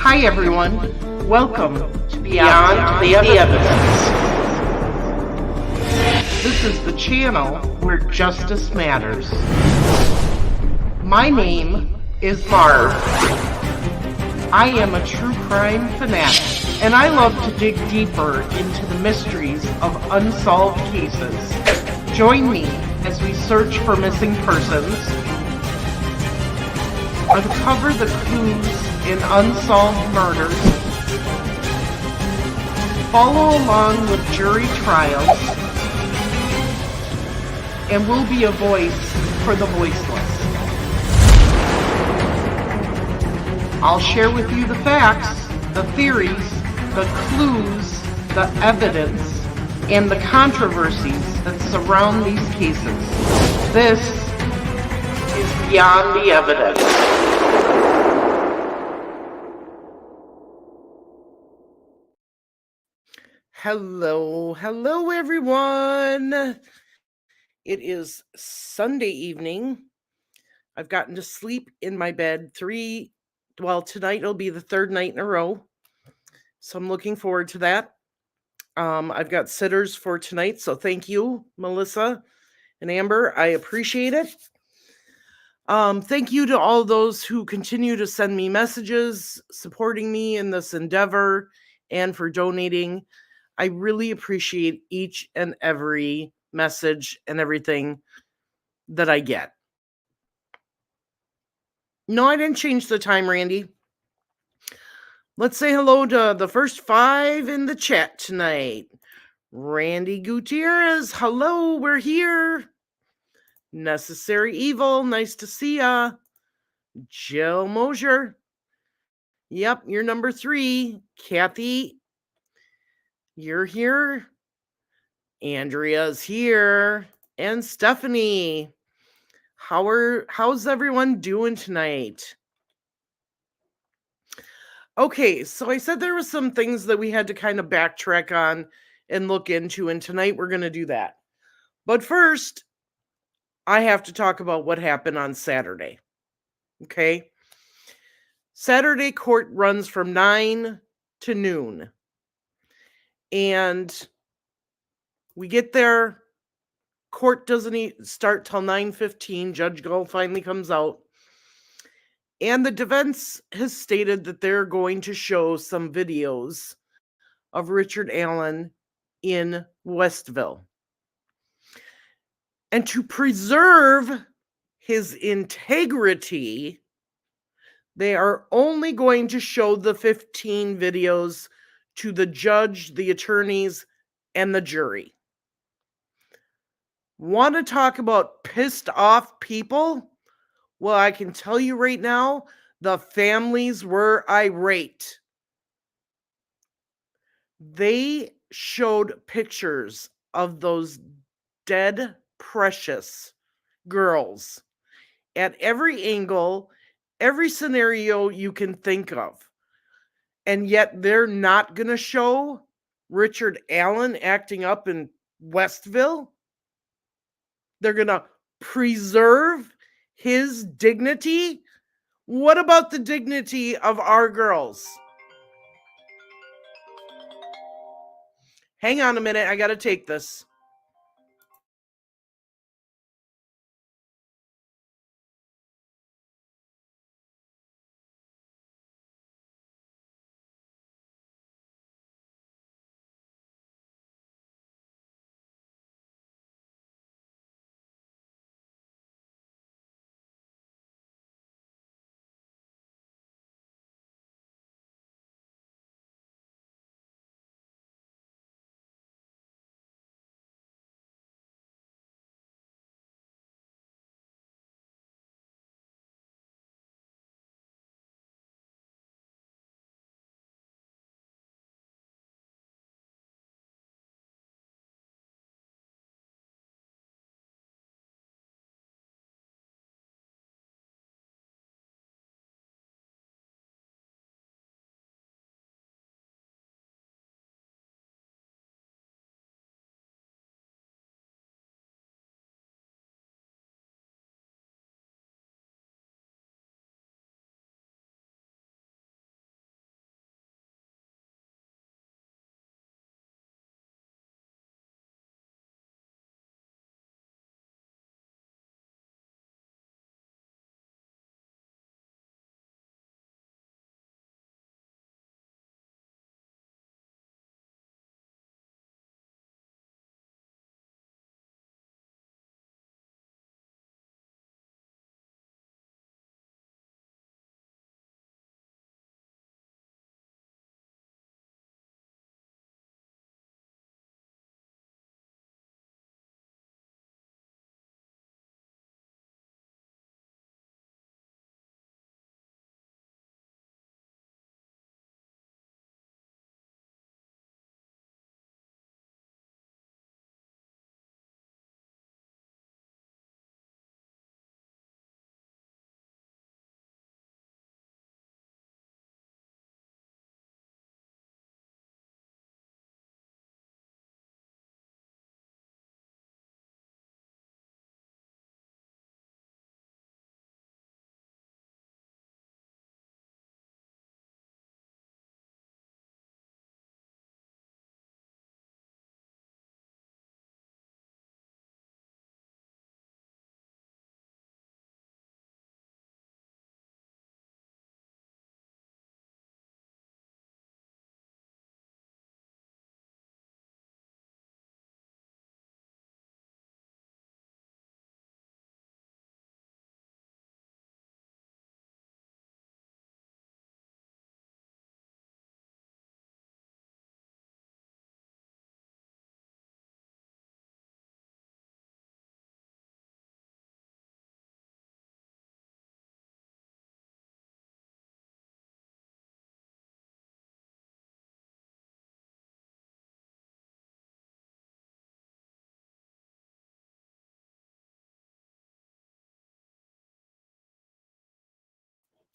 Hi everyone, welcome to Beyond the Evidence. This is the channel where justice matters. My name is Marv. I am a true crime fanatic, and I love to dig deeper into the mysteries of unsolved cases. Join me as we search for missing persons, uncover the clues in unsolved murders, follow along with jury trials, and we'll be a voice for the voiceless. I'll share with you the facts, the theories, the clues, the evidence, and the controversies that surround these cases. This is Beyond the Evidence. Hello everyone. It is Sunday evening. I've gotten to sleep in my bed tonight it'll be the third night in a row. So I'm looking forward to that. I've got sitters for tonight, so thank you, Melissa and Amber. I appreciate it. Thank you to all those who continue to send me messages, supporting me in this endeavor, and for donating. I really appreciate each and every message and everything that I get. No, I didn't change the time, Randy. Let's say hello to the first 5 in the chat tonight. Randy Gutierrez, hello, we're here. Necessary Evil, nice to see ya. Jill Mosier. Yep, you're number 3. Kathy, you're here. Andrea's here. And Stephanie. How's everyone doing tonight? Okay, so I said there were some things that we had to kind of backtrack on and look into, and tonight we're going to do that. But first, I have to talk about what happened on Saturday. Okay? Saturday court runs from 9 to noon. And we get there. Court doesn't start till 9:15. Judge Gull finally comes out. And the defense has stated that they're going to show some videos of Richard Allen in Westville. And to preserve his integrity, they are only going to show the 15 videos to the judge, the attorneys, and the jury. Want to talk about pissed off people? Well, I can tell you right now, the families were irate. They showed pictures of those dead, precious girls at every angle, every scenario you can think of. And yet they're not going to show Richard Allen acting up in Westville. They're going to preserve his dignity. What about the dignity of our girls? Hang on a minute, I got to take this.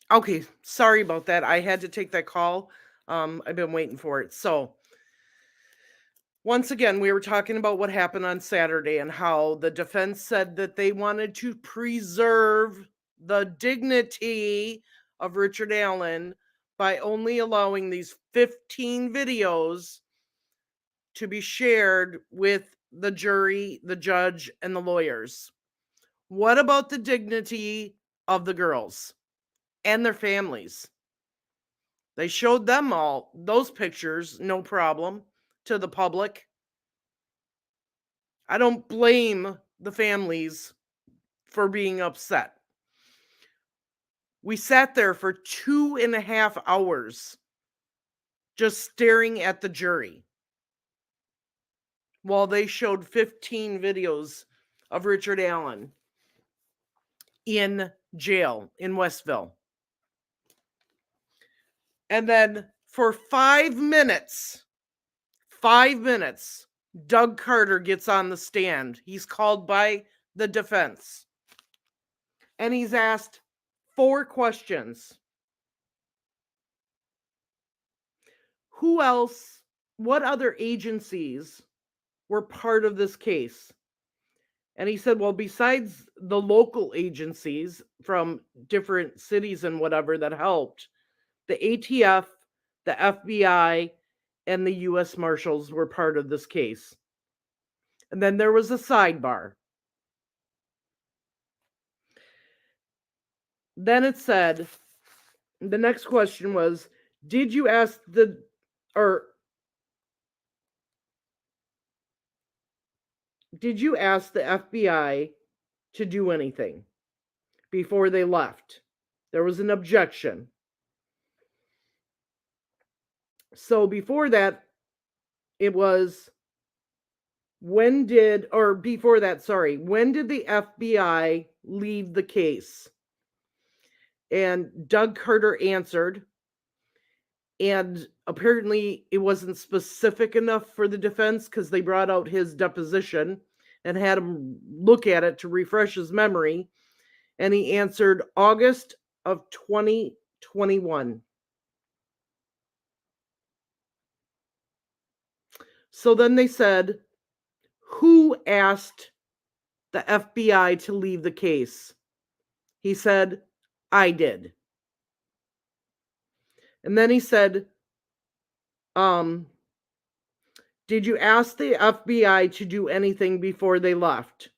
Okay, sorry about that. I had to take that call. I've been waiting for it. So, once again, we were talking about what happened on Saturday and how the defense said that they wanted to preserve the dignity of Richard Allen by only allowing these 15 videos to be shared with the jury, the judge, and the lawyers. What about the dignity of the girls and their families? They showed them all those pictures, no problem, to the public. I don't blame the families for being upset. We sat there for 2.5 hours just staring at the jury while they showed 15 videos of Richard Allen in jail in Westville. And then for 5 minutes, Doug Carter gets on the stand. He's called by the defense. And he's asked 4 questions. Who else, what other agencies were part of this case? And he said, well, besides the local agencies from different cities and whatever that helped, the ATF, the FBI, and the U.S. Marshals were part of this case. And then there was a sidebar. Then it said, the next question was, did you ask the FBI to do anything before they left? There was an objection. So before that, it was, when did the FBI leave the case? And Doug Carter answered, and apparently it wasn't specific enough for the defense because they brought out his deposition and had him look at it to refresh his memory. And he answered August of 2021. So then they said, who asked the FBI to leave the case? He said, I did. And then he said, did you ask the FBI to do anything before they left?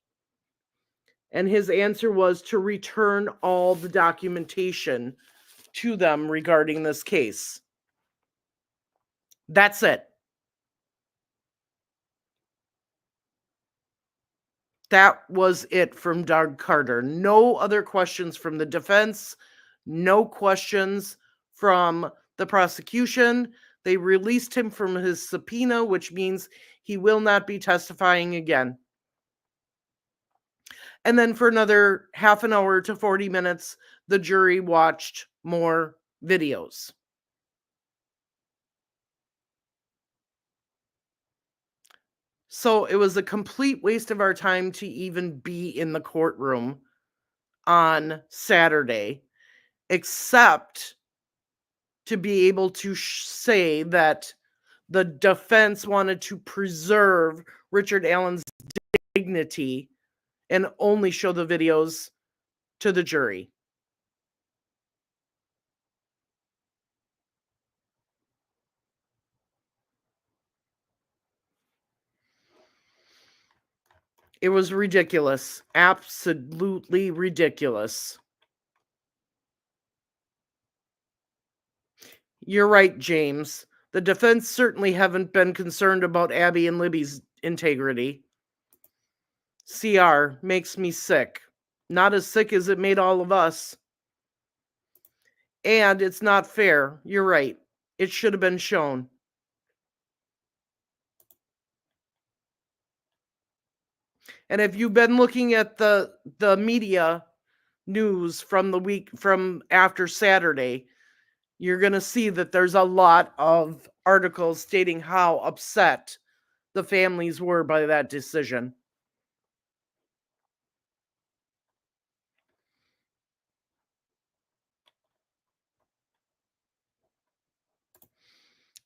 And his answer was to return all the documentation to them regarding this case. That's it. That was it from Doug Carter. No other questions from the defense, no questions from the prosecution. They released him from his subpoena, which means he will not be testifying again. And then for another half an hour to 40 minutes, the jury watched more videos. So it was a complete waste of our time to even be in the courtroom on Saturday, except to be able to say that the defense wanted to preserve Richard Allen's dignity and only show the videos to the jury. It was ridiculous. Absolutely ridiculous. You're right, James. The defense certainly haven't been concerned about Abby and Libby's integrity. CR makes me sick. Not as sick as it made all of us. And it's not fair. You're right. It should have been shown. And if you've been looking at the media news from the week from after Saturday, you're going to see that there's a lot of articles stating how upset the families were by that decision.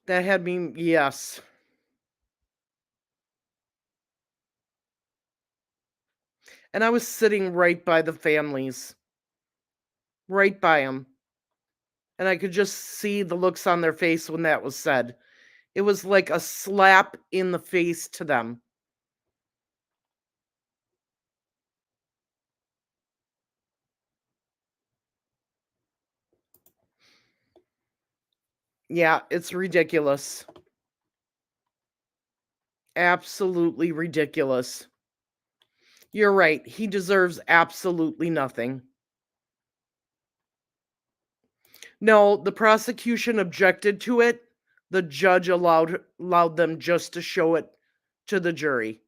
That had me, yes. And I was sitting right by the families, right by them. And I could just see the looks on their face when that was said. It was like a slap in the face to them. Yeah, it's ridiculous. Absolutely ridiculous. You're right. He deserves absolutely nothing. No, the prosecution objected to it. The judge allowed them just to show it to the jury.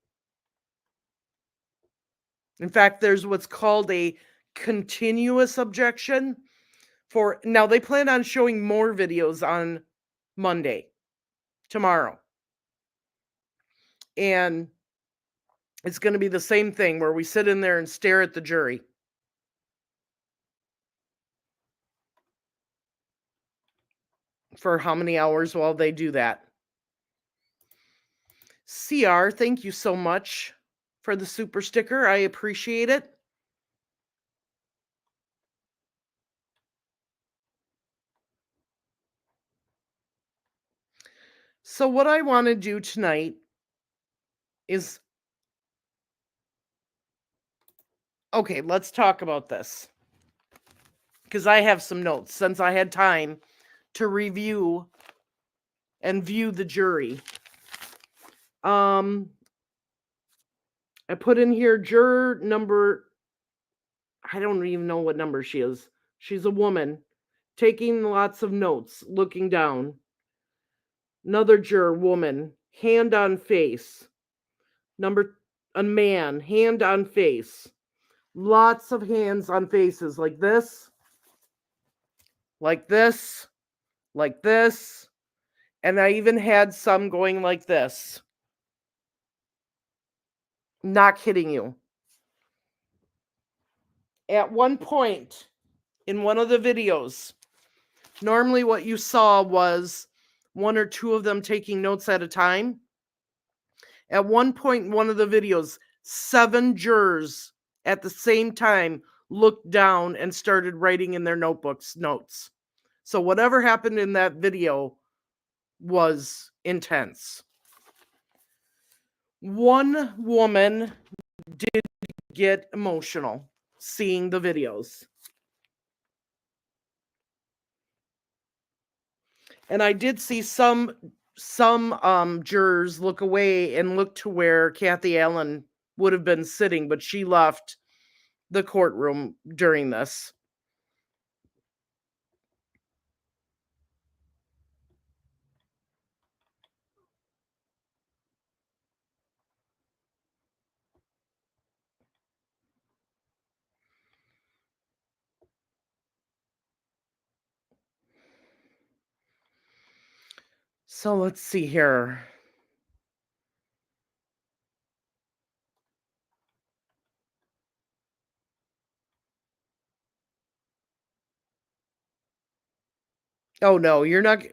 In fact, there's what's called a continuous objection for now they plan on showing more videos on Monday, tomorrow. And it's going to be the same thing where we sit in there and stare at the jury. For how many hours while they do that? CR, thank you so much for the super sticker. I appreciate it. So, what I want to do tonight is okay, let's talk about this because I have some notes since I had time to review and view the jury. I put in here juror number, I don't even know what number she is. She's a woman taking lots of notes, looking down. Another juror, woman, hand on face. A man, hand on face. Lots of hands on faces like this, like this, like this. And I even had some going like this. Not kidding you. At one point in one of the videos, normally what you saw was one or two of them taking notes at a time. At one point in one of the videos, 7 jurors at the same time looked down and started writing in their notebooks notes. So whatever happened in that video was intense. One woman did get emotional seeing the videos. And I did see some jurors look away and look to where Kathy Allen would have been sitting, but she left the courtroom during this. So let's see here. Oh no, you're not.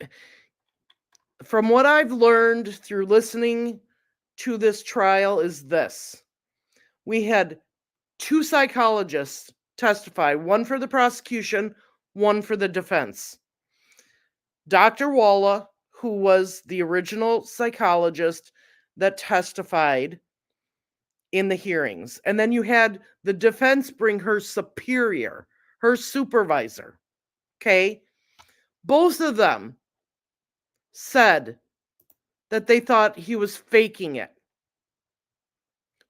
From what I've learned through listening to this trial, is this: we had 2 psychologists testify, one for the prosecution, one for the defense. Dr. Walla, who was the original psychologist that testified in the hearings. And then you had the defense bring her superior, her supervisor. Okay? Both of them said that they thought he was faking it.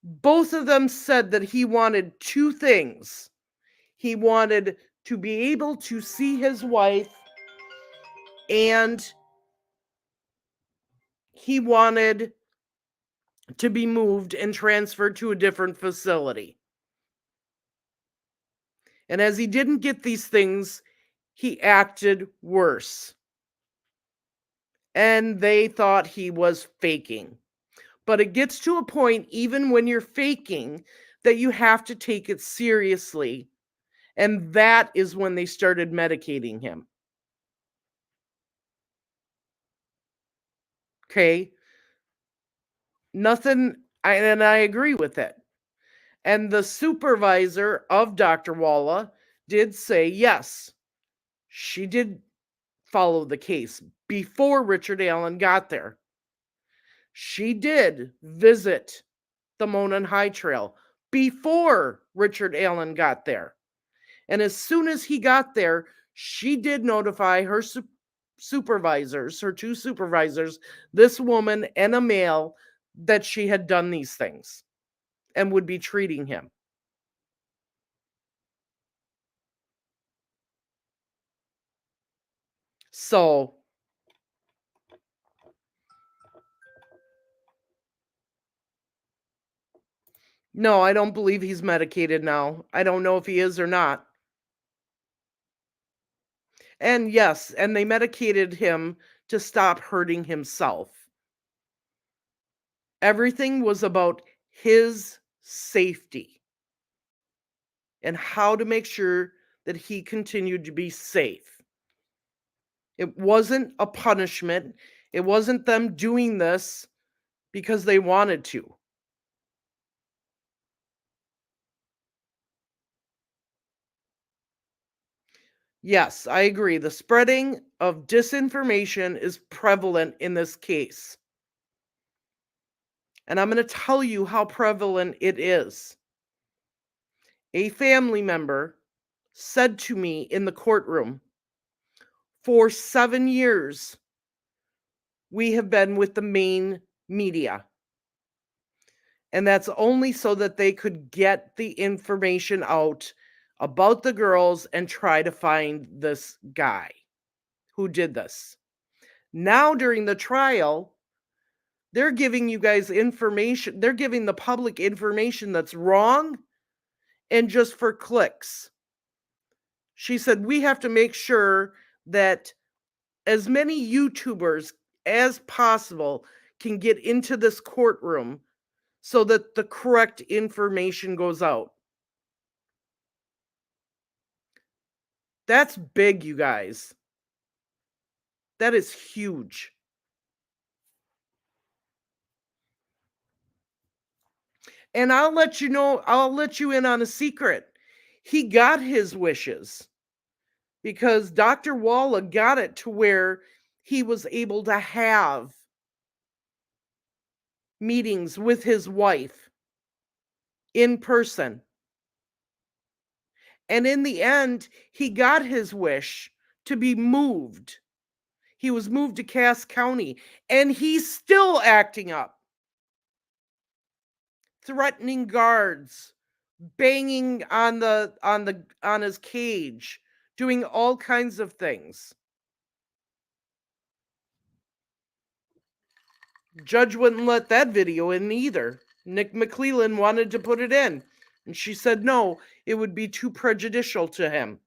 Both of them said that he wanted 2 things. He wanted to be able to see his wife, and he wanted to be moved and transferred to a different facility. And as he didn't get these things, he acted worse. And they thought he was faking. But it gets to a point, even when you're faking, that you have to take it seriously. And that is when they started medicating him. Okay. Nothing, and I agree with it. And the supervisor of Dr. Walla did say, yes, she did follow the case before Richard Allen got there. She did visit the Monon High Trail before Richard Allen got there. And as soon as he got there, she did notify her supervisors, her two supervisors, this woman and a male, that she had done these things and would be treating him. So, no, I don't believe he's medicated now. I don't know if he is or not. And yes, and they medicated him to stop hurting himself. Everything was about his safety and how to make sure that he continued to be safe. It wasn't a punishment. It wasn't them doing this because they wanted to. Yes, I agree. The spreading of disinformation is prevalent in this case. And I'm going to tell you how prevalent it is. A family member said to me in the courtroom, for 7 years, we have been with the main media. And that's only so that they could get the information out about the girls and try to find this guy who did this. Now, during the trial, they're giving you guys information, they're giving the public information that's wrong and just for clicks. She said, we have to make sure that as many YouTubers as possible can get into this courtroom so that the correct information goes out. That's big, you guys. That is huge. And I'll let you know, I'll let you in on a secret. He got his wishes because Dr. Walla got it to where he was able to have meetings with his wife in person. And in the end, he got his wish to be moved. He was moved to Cass County, and he's still acting up, threatening guards, banging on his cage, doing all kinds of things. Judge wouldn't let that video in either. Nick McClellan wanted to put it in, and she said no, it would be too prejudicial to him.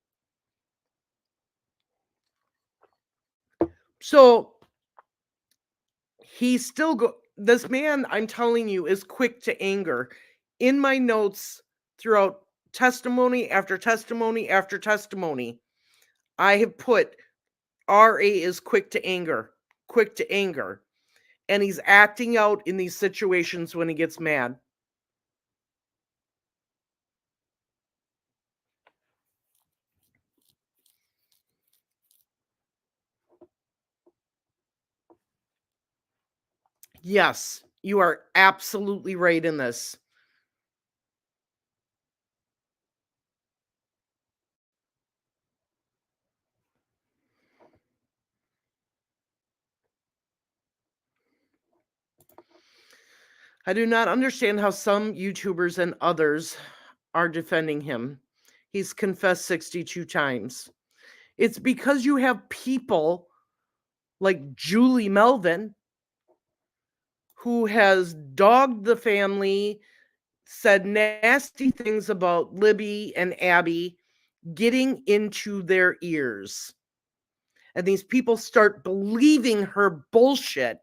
So he still this man, I'm telling you, is quick to anger. In my notes throughout testimony after testimony after testimony, I have put RA is quick to anger, quick to anger. And he's acting out in these situations when he gets mad. Yes, you are absolutely right in this. I do not understand how some YouTubers and others are defending him. He's confessed 62 times. It's because you have people like Julie Melvin, who has dogged the family, said nasty things about Libby and Abby, getting into their ears. And these people start believing her bullshit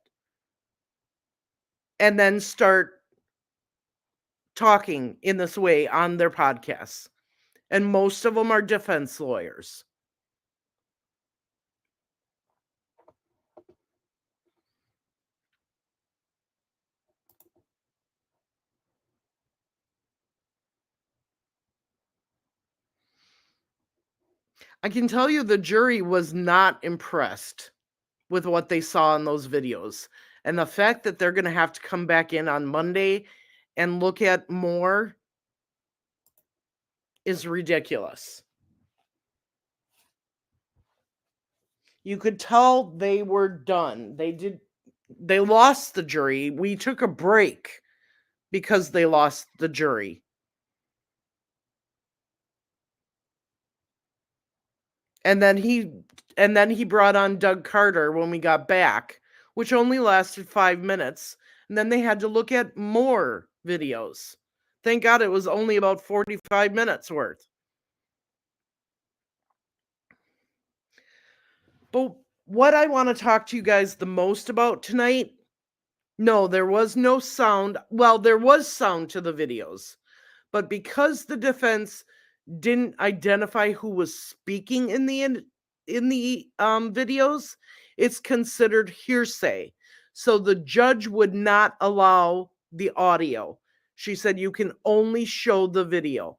and then start talking in this way on their podcasts. And most of them are defense lawyers. I can tell you the jury was not impressed with what they saw in those videos. And the fact that they're going to have to come back in on Monday and look at more is ridiculous. You could tell they were done. They lost the jury. We took a break because they lost the jury. And then he brought on Doug Carter when we got back, which only lasted 5 minutes, and then they had to look at more videos. Thank God it was only about 45 minutes worth. But what I want to talk to you guys the most about tonight, no, there was no sound. Well, there was sound to the videos, but because the defense didn't identify who was speaking in the videos, it's considered hearsay. So the judge would not allow the audio. She said you can only show the video.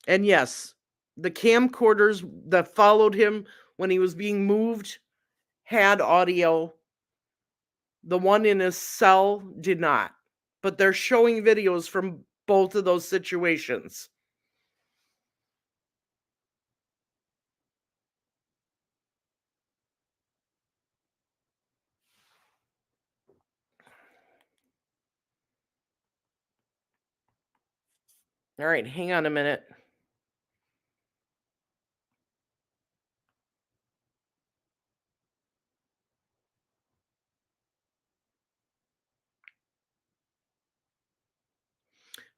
And yes, the camcorders that followed him when he was being moved had audio. The one in his cell did not. But they're showing videos from both of those situations. All right, hang on a minute.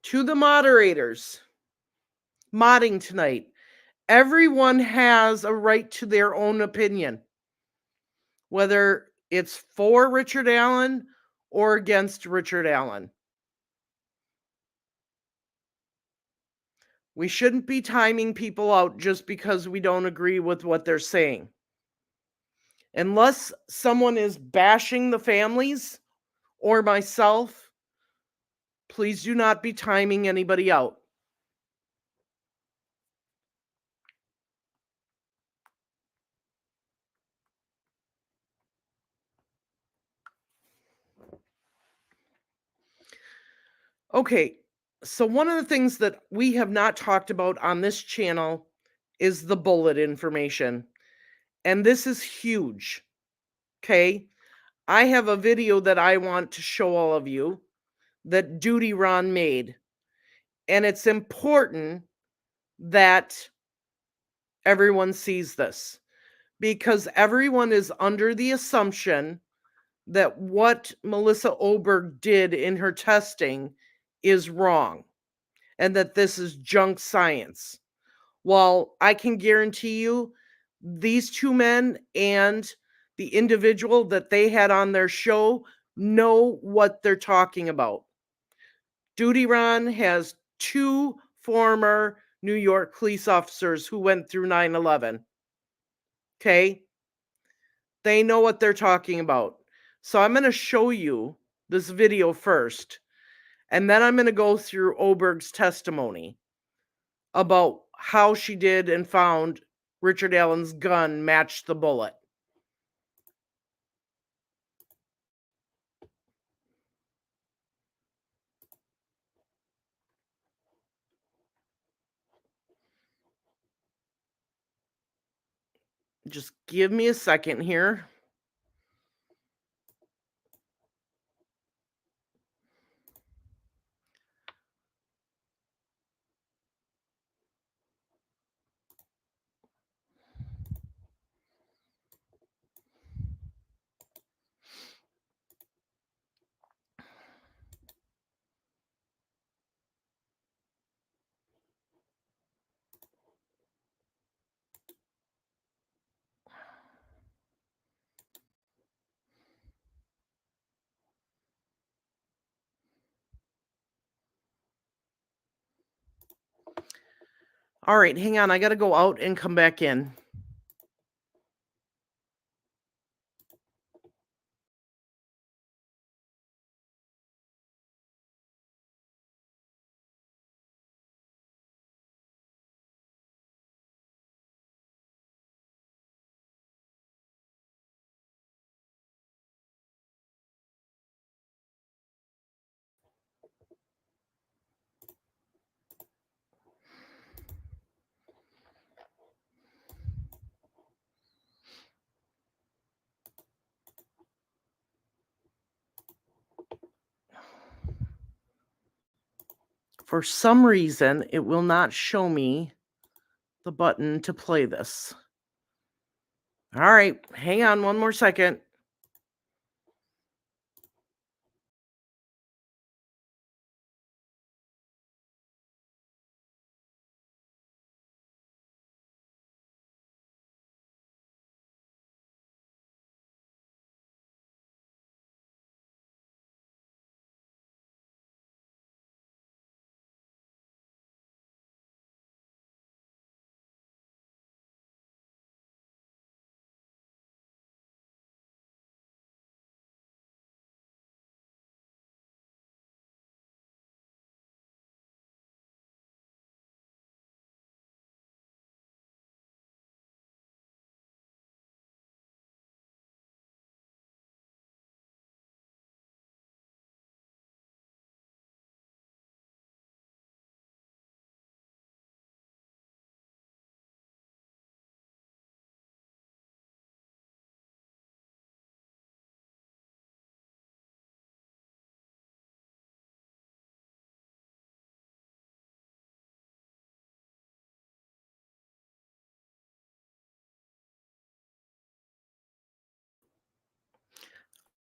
To the moderators modding tonight, everyone has a right to their own opinion, whether it's for Richard Allen or against Richard Allen. We shouldn't be timing people out just because we don't agree with what they're saying. Unless someone is bashing the families or myself, please do not be timing anybody out. Okay, so one of the things that we have not talked about on this channel is the bullet information. And this is huge. Okay, I have a video that I want to show all of you that Duty Ron made. And it's important that everyone sees this because everyone is under the assumption that what Melissa Oberg did in her testing is wrong and that this is junk science. Well, I can guarantee you these two men and the individual that they had on their show know what they're talking about. Duty Ron has 2 former New York police officers who went through 9/11. Okay? They know what they're talking about. So I'm going to show you this video first, and then I'm going to go through Oberg's testimony about how she did and found Richard Allen's gun matched the bullet. Just give me a second here. All right, hang on. I got to go out and come back in. for some reason, it will not show me the button to play this. All right, hang on one more second.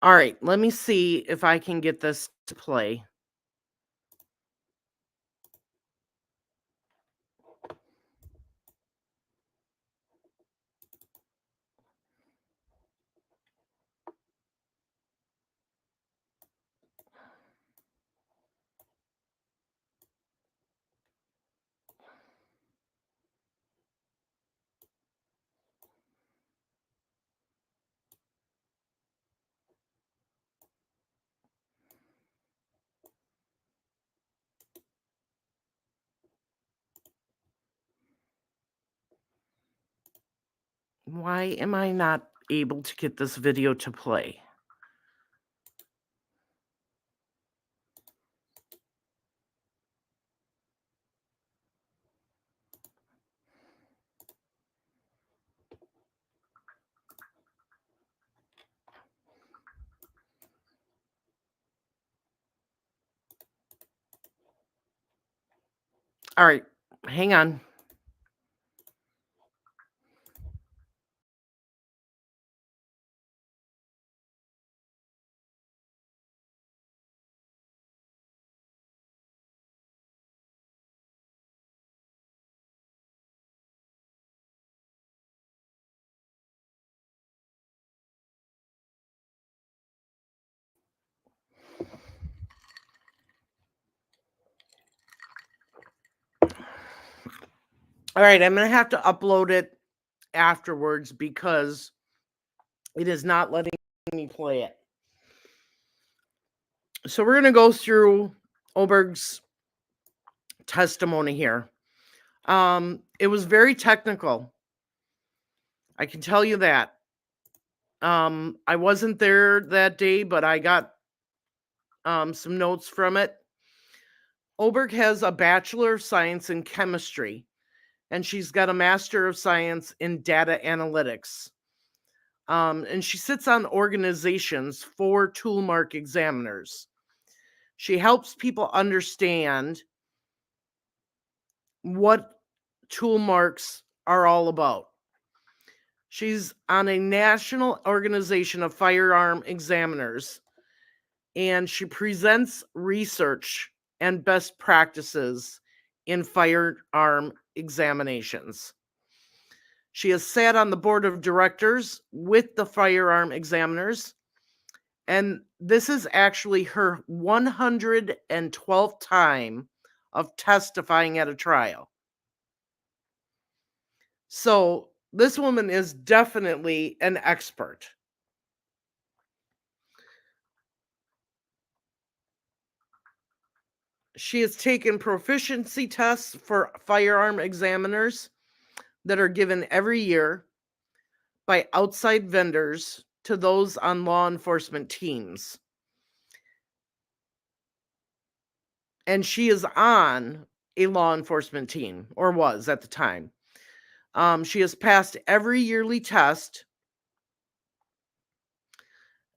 All right, let me see if I can get this to play. Why am I not able to get this video to play? All right, hang on. All right, I'm going to have to upload it afterwards because it is not letting me play it. So we're going to go through Oberg's testimony here. It was very technical. I can tell you that. I wasn't there that day, but I got some notes from it. Oberg has a Bachelor of Science in Chemistry, and she's got a Master of Science in Data Analytics. And she sits on organizations for toolmark examiners. She helps people understand what toolmarks are all about. She's on a national organization of firearm examiners, and she presents research and best practices in firearm examinations. She has sat on the board of directors with the firearm examiners, and this is actually her 112th time of testifying at a trial. So this woman is definitely an expert. She has taken proficiency tests for firearm examiners that are given every year by outside vendors to those on law enforcement teams. And she is on a law enforcement team, or was at the time. She has passed every yearly test.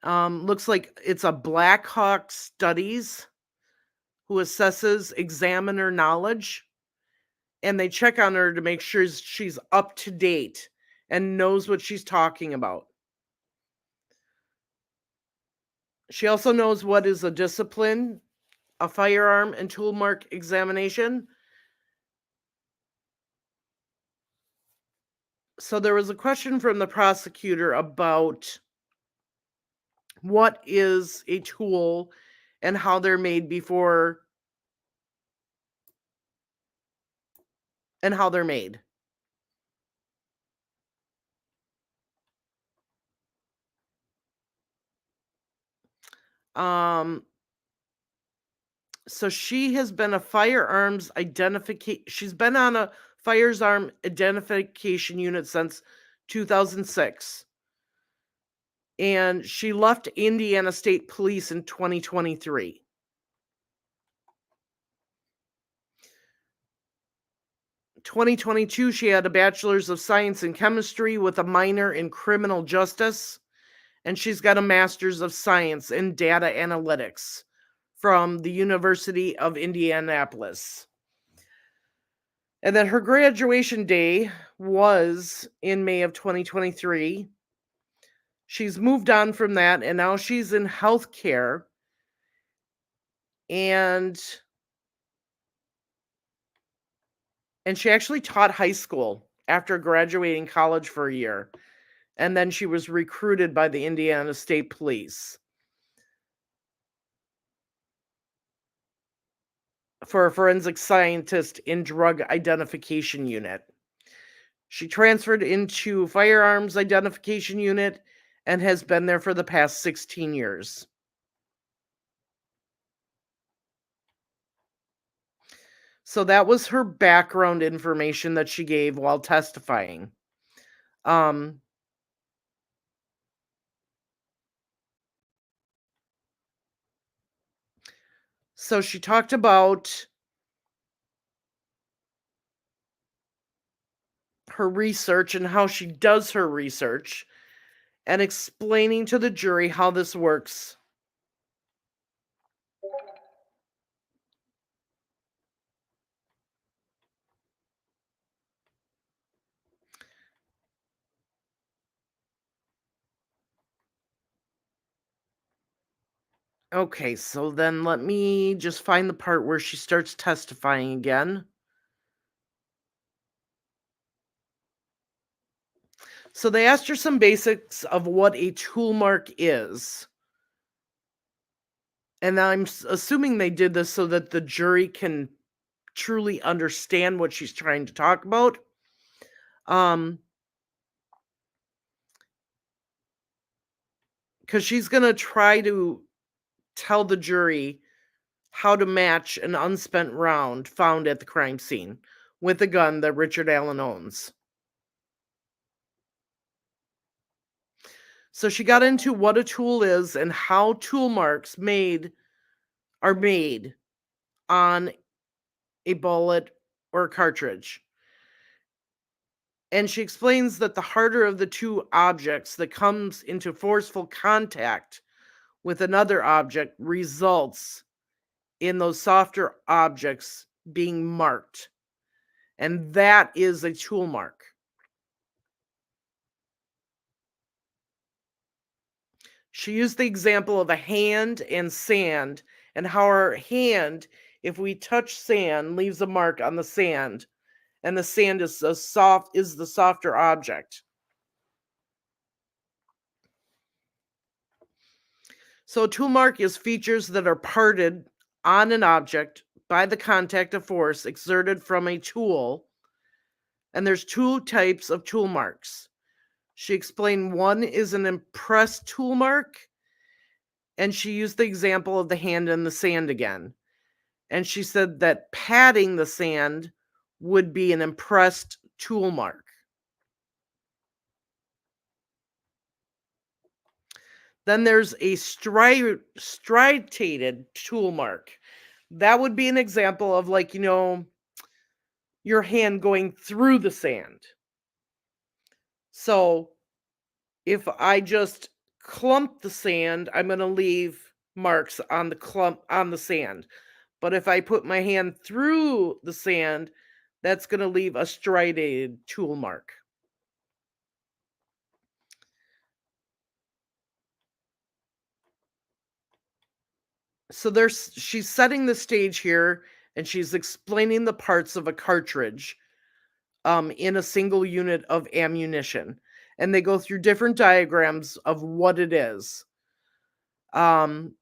Looks like it's a Black Hawk Studies who assesses examiner knowledge, and they check on her to make sure she's up to date and knows what she's talking about. She also knows what is a discipline, a firearm and tool mark examination. So there was a question from the prosecutor about what is a tool and how they're made before and how they're made. Um, so she has been a firearms identification. She's been on a firearm identification unit since 2006. And she left Indiana State Police in 2023. In 2022, she had a bachelor's of science in chemistry with a minor in criminal justice, and she's got a master's of science in data analytics from the University of Indianapolis. And then her graduation day was in May of 2023. She's moved on from that, and now she's in healthcare. And she actually taught high school after graduating college for a year. And then she was recruited by the Indiana State Police for a forensic scientist in drug identification unit. She transferred into firearms identification unit and has been there for the past 16 years. So that was her background information that she gave while testifying. So she talked about her research and how she does her research and explaining to the jury how this works. Okay, so then let me just find the part where she starts testifying again. So they asked her some basics of what a tool mark is. And I'm assuming they did this so that the jury can truly understand what she's trying to talk about. Because she's going to try to tell the jury how to match an unspent round found at the crime scene with a gun that Richard Allen owns. So she got into what a tool is and how tool marks are made on a bullet or a cartridge. And she explains that the harder of the two objects that comes into forceful contact with another object results in those softer objects being marked. And that is a tool mark. She used the example of a hand and sand, and how our hand, if we touch sand, leaves a mark on the sand, and the sand is the softer object. So a tool mark is features that are parted on an object by the contact of force exerted from a tool. And there's two types of tool marks. She explained one is an impressed tool mark, and she used the example of the hand and the sand again. And she said that patting the sand would be an impressed tool mark. Then there's a striated tool mark. That would be an example of, like, your hand going through the sand. So if I just clump the sand, I'm going to leave marks on the sand. But if I put my hand through the sand, that's going to leave a striated tool mark. So she's setting the stage here, and she's explaining the parts of a cartridge in a single unit of ammunition. And they go through different diagrams of what it is. And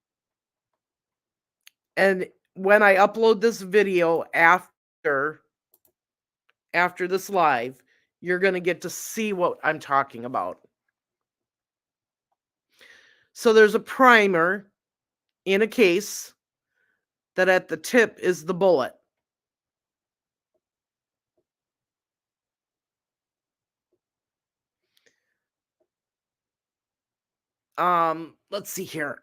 when I upload this video after this live, you're going to get to see what I'm talking about. So there's a primer in a case that at the tip is the bullet. Let's see here.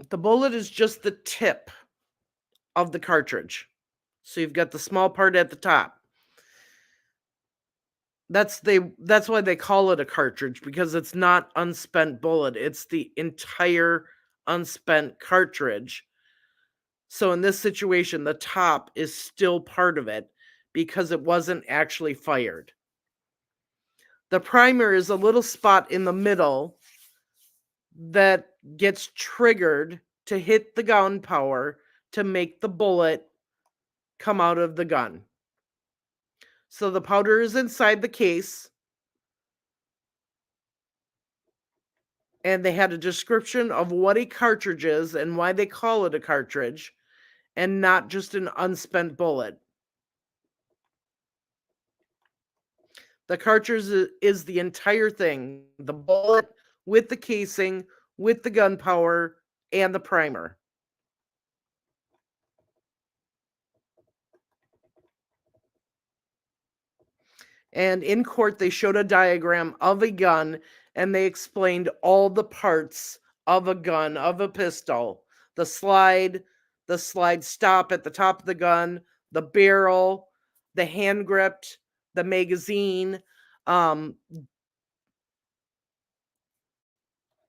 The bullet is just the tip of the cartridge. So you've got the small part at the top. That's why they call it a cartridge, because it's not unspent bullet. It's the entire unspent cartridge. So in this situation, the top is still part of it because it wasn't actually fired. The primer is a little spot in the middle that gets triggered to hit the gunpowder to make the bullet come out of the gun. So the powder is inside the case, and they had a description of what a cartridge is and why they call it a cartridge and not just an unspent bullet. The cartridge is the entire thing, the bullet with the casing, with the gunpowder, and the primer. And in court, they showed a diagram of a gun, and they explained all the parts of a gun, of a pistol. The slide stop at the top of the gun, the barrel, the hand grip, the magazine.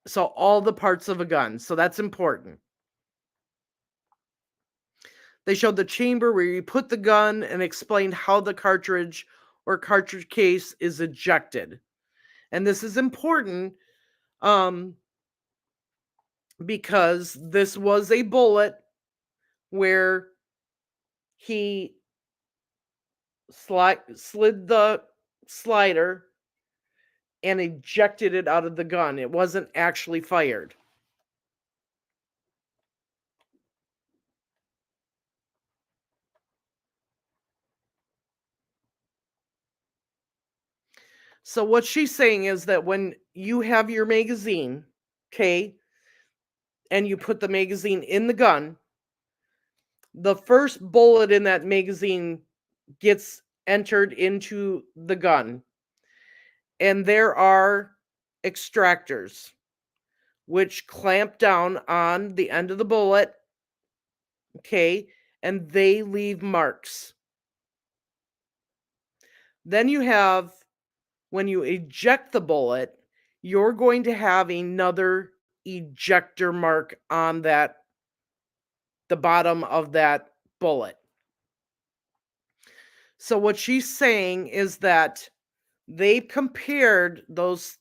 So all the parts of a gun. So that's important. They showed the chamber where you put the gun and explained how the cartridge or cartridge case is ejected. And this is important because this was a bullet where he slid the slider and ejected it out of the gun. It wasn't actually fired. So what she's saying is that when you have your magazine, okay, and you put the magazine in the gun, the first bullet in that magazine gets entered into the gun. And there are extractors which clamp down on the end of the bullet, okay, and they leave marks. Then you have, when you eject the bullet, you're going to have another ejector mark on the bottom of that bullet. So what she's saying is that they compared those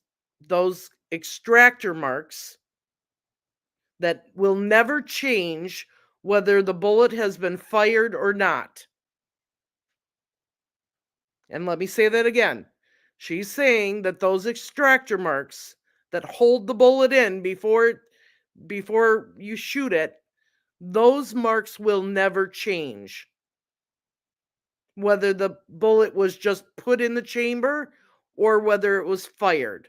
extractor marks that will never change whether the bullet has been fired or not. And let me say that again. She's saying that those extractor marks that hold the bullet in before you shoot it, those marks will never change. Whether the bullet was just put in the chamber or whether it was fired.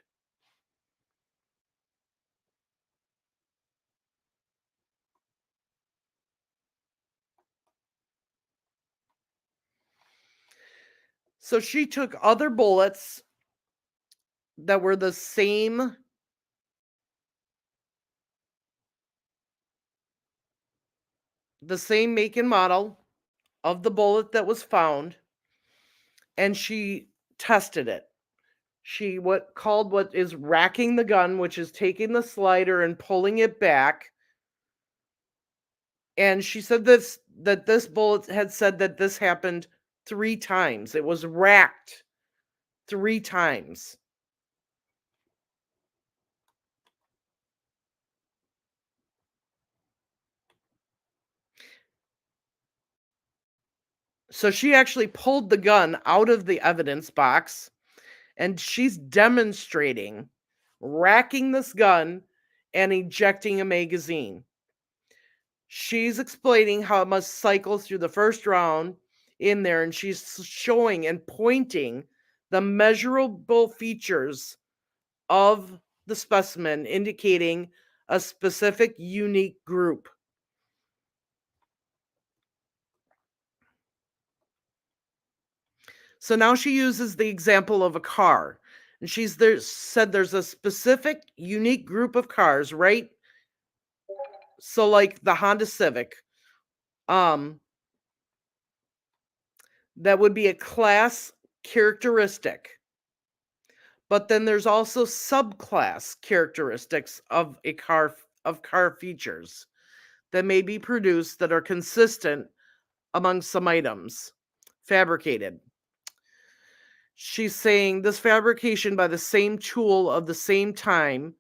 So she took other bullets that were the same make and model of the bullet that was found, and she tested it. She what is racking the gun, which is taking the slider and pulling it back And she said this bullet had said that this happened 3 times. It was racked 3 times. So she actually pulled the gun out of the evidence box and she's demonstrating racking this gun and ejecting a magazine. She's explaining how it must cycle through the first round in there, and she's showing and pointing the measurable features of the specimen, indicating a specific unique group. So now she uses the example of a car. And said there's a specific unique group of cars, right? So like the Honda Civic, um, that would be a class characteristic. But then there's also subclass characteristics of car features that may be produced that are consistent among some items fabricated. She's saying this fabrication by the same tool of the same time,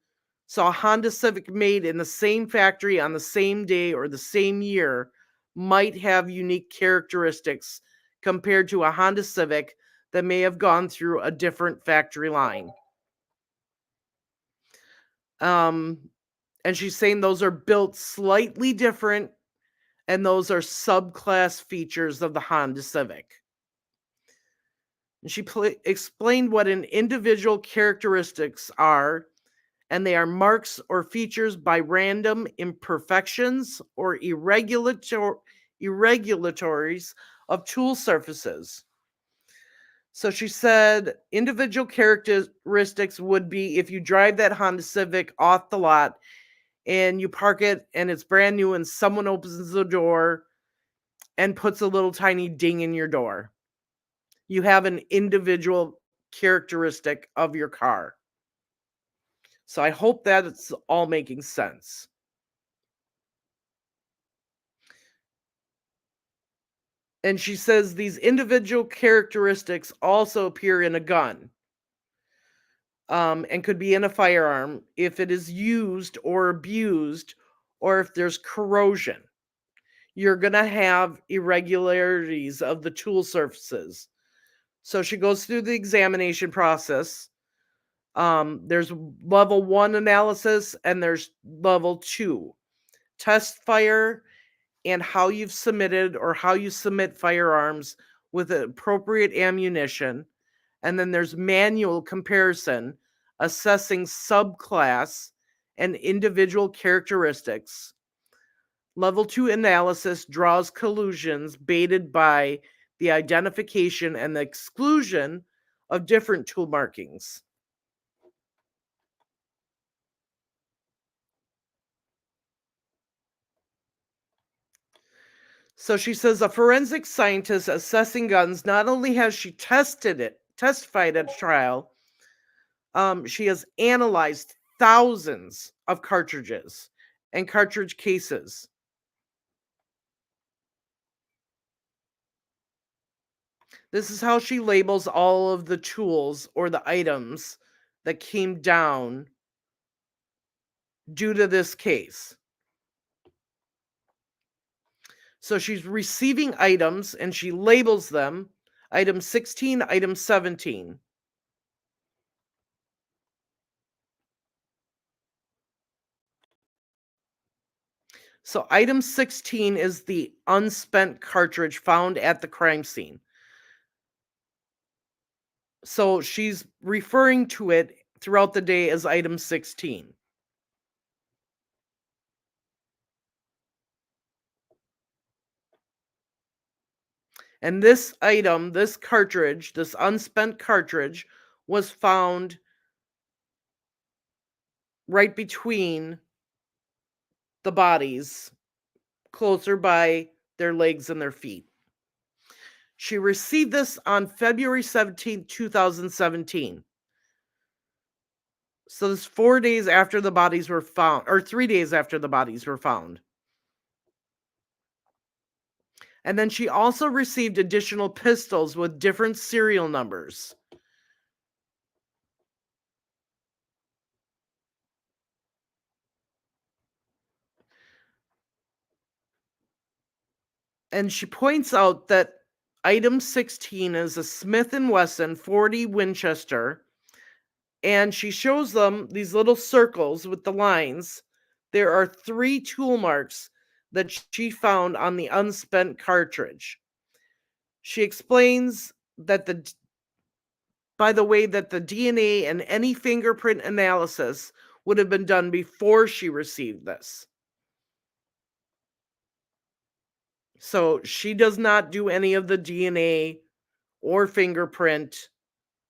so a Honda Civic made in the same factory on the same day or the same year might have unique characteristics compared to a Honda Civic that may have gone through a different factory line. Um, and she's saying those are built slightly different and those are subclass features of the Honda Civic. And she explained what an individual characteristics are, and they are marks or features by random imperfections or irregulatories of tool surfaces. So she said individual characteristics would be if you drive that Honda Civic off the lot and you park it and it's brand new and someone opens the door and puts a little tiny ding in your door. You have an individual characteristic of your car. So I hope that it's all making sense. And she says these individual characteristics also appear in a gun, and could be in a firearm if it is used or abused or if there's corrosion. You're going to have irregularities of the tool surfaces. So she goes through the examination process. There's level 1 analysis and there's level 2. Test fire and how you've submitted or how you submit firearms with appropriate ammunition. And then there's manual comparison, assessing subclass and individual characteristics. Level 2 analysis draws collusions baited by the identification and the exclusion of different tool markings. So she says a forensic scientist assessing guns, not only has she testified at trial, she has analyzed thousands of cartridges and cartridge cases. This is how she labels all of the tools or the items that came down due to this case. So she's receiving items and she labels them item 16, item 17. So item 16 is the unspent cartridge found at the crime scene. So she's referring to it throughout the day as item 16. And this item, this cartridge, this unspent cartridge, was found right between the bodies, closer by their legs and their feet. She received this on February 17th, 2017. So this 4 days after the bodies were found, or 3 days after the bodies were found. And then she also received additional pistols with different serial numbers. And she points out that item 16 is a Smith & Wesson 40 Winchester, and she shows them these little circles with the lines. There are 3 tool marks that she found on the unspent cartridge. She explains that by the way, that the DNA and any fingerprint analysis would have been done before she received this. So she does not do any of the DNA or fingerprint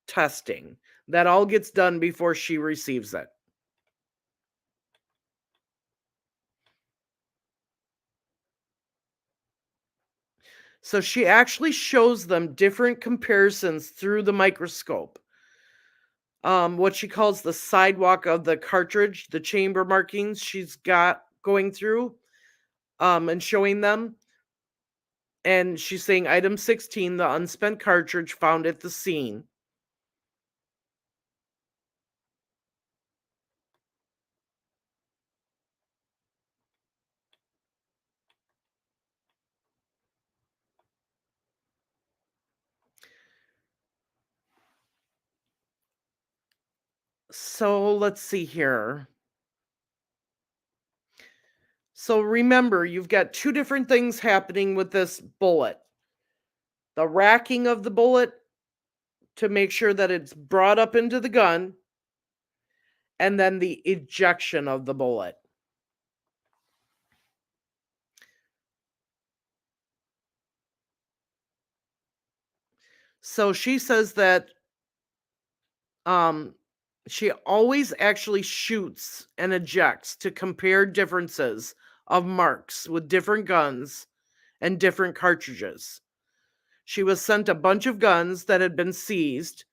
testing. That all gets done before she receives it. So she actually shows them different comparisons through the microscope. What she calls the sidewalk of the cartridge, the chamber markings she's got going through, and showing them. And she's saying item 16, the unspent cartridge found at the scene. So let's see here. So remember, you've got 2 different things happening with this bullet. The racking of the bullet to make sure that it's brought up into the gun, and then the ejection of the bullet. So she says that um, she always actually shoots and ejects to compare differences of marks with different guns and different cartridges. She was sent a bunch of guns that had been seized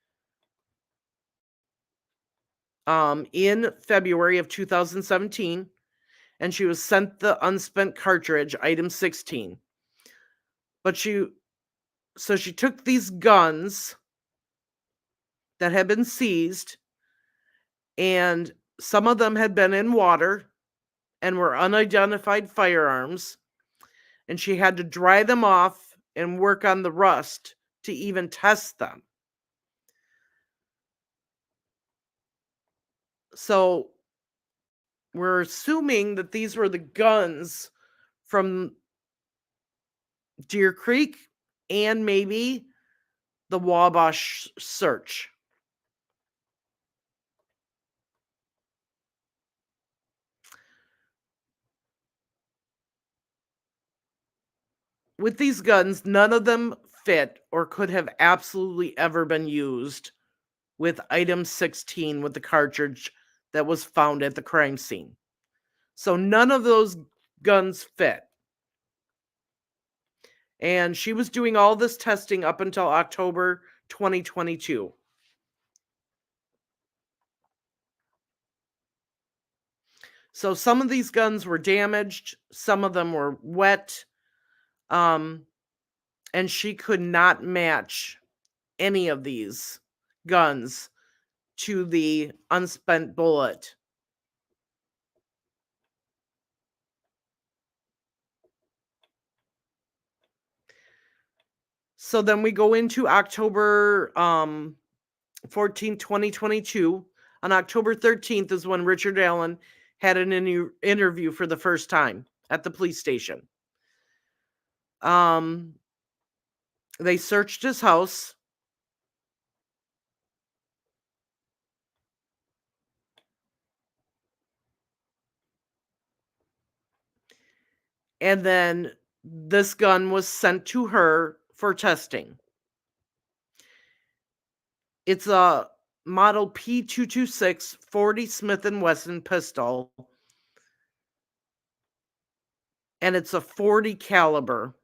in February of 2017, and she was sent the unspent cartridge, item 16. But she took these guns that had been seized, and some of them had been in water and were unidentified firearms, and she had to dry them off and work on the rust to even test them. So we're assuming that these were the guns from Deer Creek and maybe the Wabash search. With these guns, none of them fit or could have absolutely ever been used with item 16 with the cartridge that was found at the crime scene. So none of those guns fit. And she was doing all this testing up until October 2022. So some of these guns were damaged, some of them were wet, and she could not match any of these guns to the unspent bullet. So then we go into October 14th, 2022. On October 13th is when Richard Allen had an interview for the first time at the police station. They searched his house. And then this gun was sent to her for testing. It's a model P226 40 Smith & Wesson pistol, and it's a 40 caliber.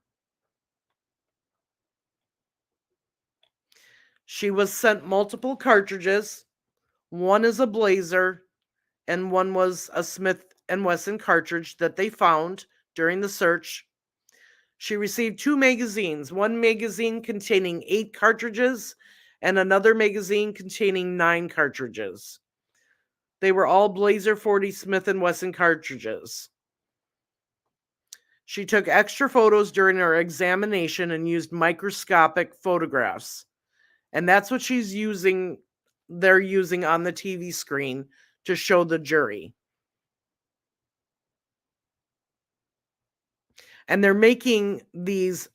She was sent multiple cartridges. One is a Blazer, and one was a Smith & Wesson cartridge that they found during the search. She received 2 magazines, one magazine containing 8 cartridges and another magazine containing 9 cartridges. They were all Blazer 40 Smith & Wesson cartridges. She took extra photos during her examination and used microscopic photographs. And that's what they're using on the TV screen to show the jury. And they're taking these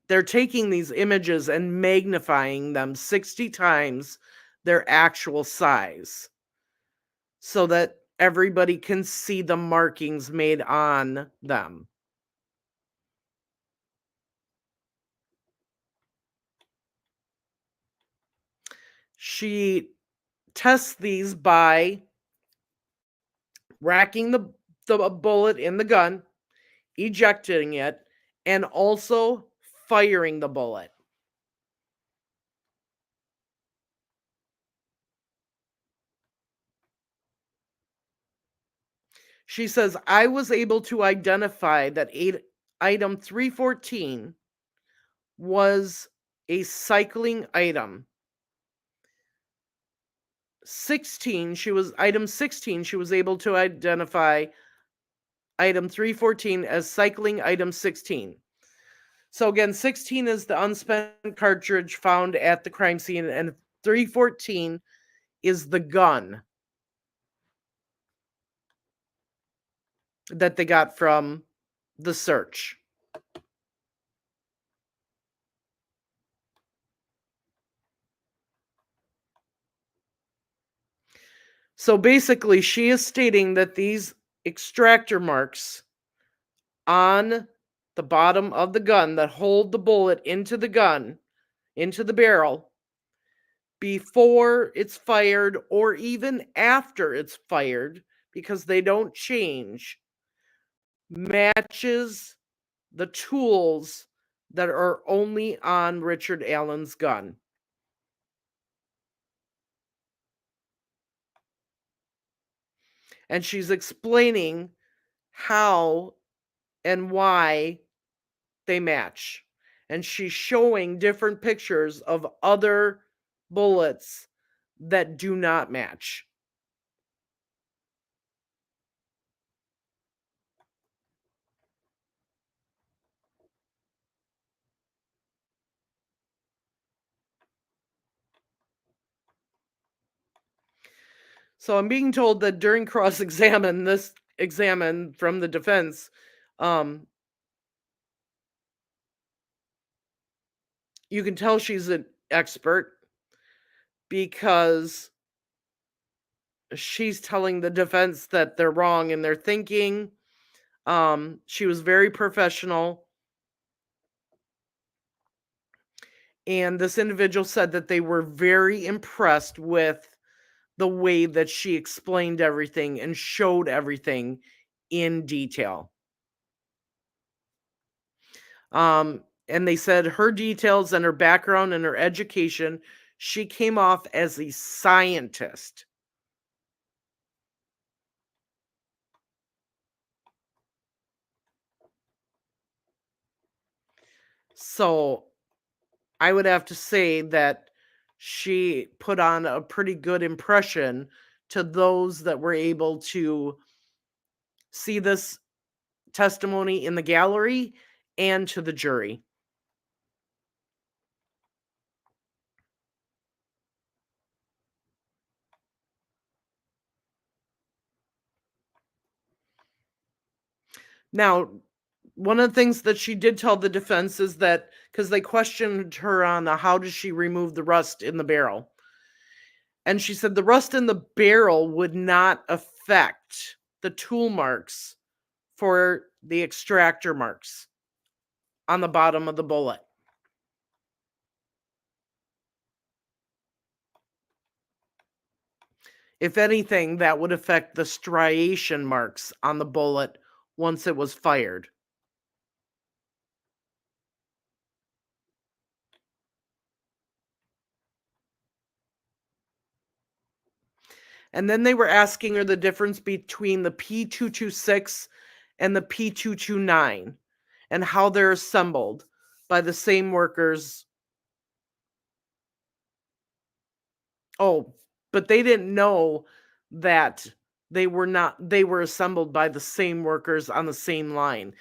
images and magnifying them 60 times their actual size so that everybody can see the markings made on them. She tests these by racking the bullet in the gun, ejecting it, and also firing the bullet. She says, I was able to identify that item 314 was a cycling item. Item 16, she was able to identify item 314 as cycling item 16. So again, 16 is the unspent cartridge found at the crime scene, and 314 is the gun that they got from the search. So basically, she is stating that these extractor marks on the bottom of the gun that hold the bullet into the gun, into the barrel, before it's fired or even after it's fired, because they don't change, matches the tools that are only on Richard Allen's gun. And she's explaining how and why they match. And she's showing different pictures of other bullets that do not match. So I'm being told that during examine from the defense, you can tell she's an expert because she's telling the defense that they're wrong in their thinking. She was very professional. And this individual said that they were very impressed with the way that she explained everything and showed everything in detail. And they said her details and her background and her education, she came off as a scientist. So I would have to say that she put on a pretty good impression to those that were able to see this testimony in the gallery and to the jury. Now, one of the things that she did tell the defense is that, because they questioned her on how does she remove the rust in the barrel. And she said the rust in the barrel would not affect the tool marks for the extractor marks on the bottom of the bullet. If anything, that would affect the striation marks on the bullet once it was fired. And then they were asking her the difference between the P226 and the P229. and how they're assembled by the same workers. Oh, but they didn't know that they were assembled by the same workers on the same line.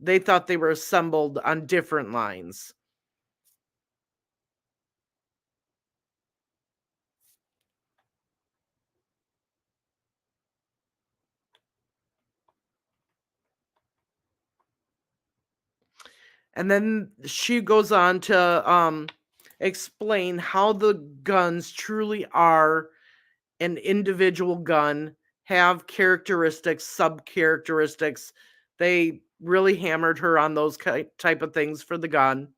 They thought they were assembled on different lines. And then she goes on to explain how the guns truly are an individual gun, have characteristics, sub characteristics. They really hammered her on those type of things for the gun.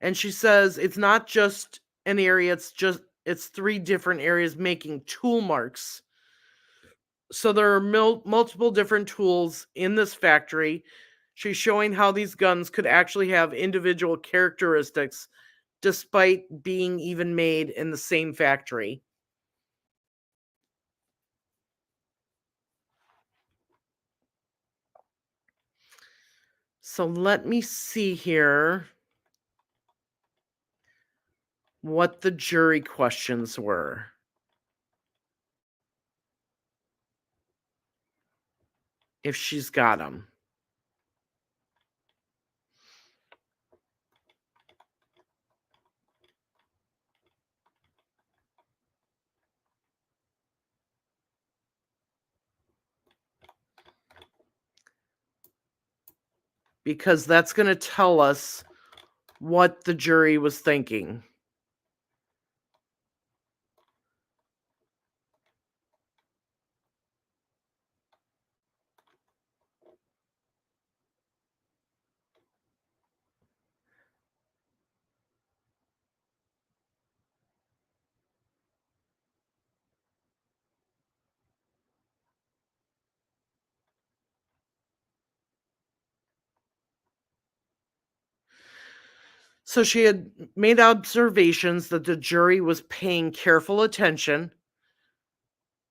And she says it's not just an area, it's three different areas making tool marks. So there are multiple different tools in this factory. She's showing how these guns could actually have individual characteristics despite being even made in the same factory. So let me see here what the jury questions were. If she's got them. Because that's going to tell us what the jury was thinking. So she had made observations that the jury was paying careful attention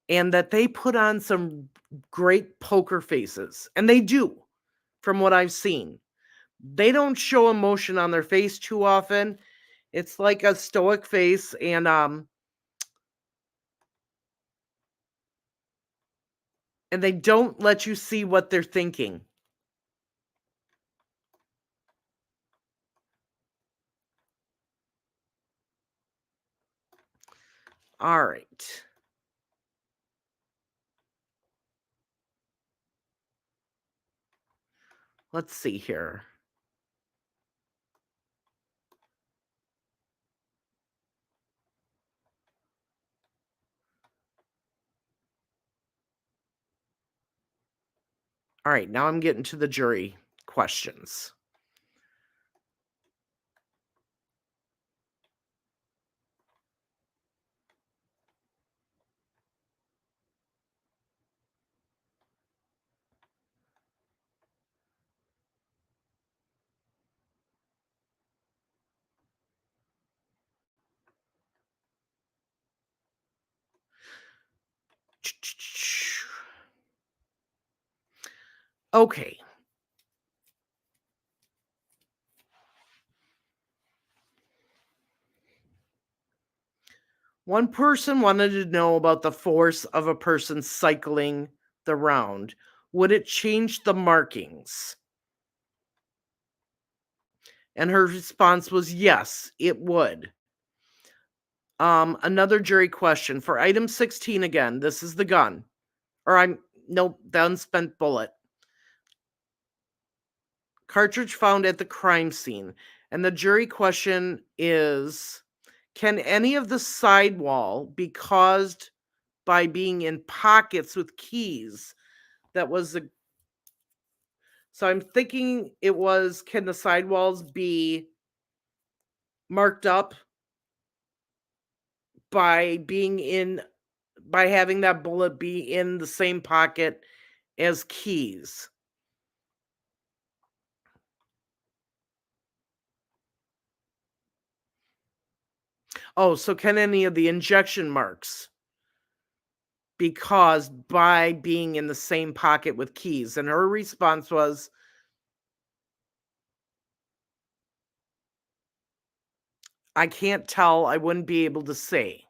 and that they put on some great poker faces. And they do, from what I've seen. They don't show emotion on their face too often. It's like a stoic face, and they don't let you see what they're thinking. All right. Let's see here. All right, now I'm getting to the jury questions. Okay. One person wanted to know about the force of a person cycling the round. Would it change the markings? And her response was yes, it would. Another jury question for item 16 again. This is the gun. Or I'm nope, the unspent bullet. Cartridge found at the crime scene. And the jury question is, can any of the sidewall be caused by being in pockets with keys? That was the So I'm thinking it was, can the sidewalls be marked up by being in by having that bullet be in the same pocket as keys? Oh, so can any of the injection marks because by being in the same pocket with keys. And her response was, I can't tell. I wouldn't be able to say.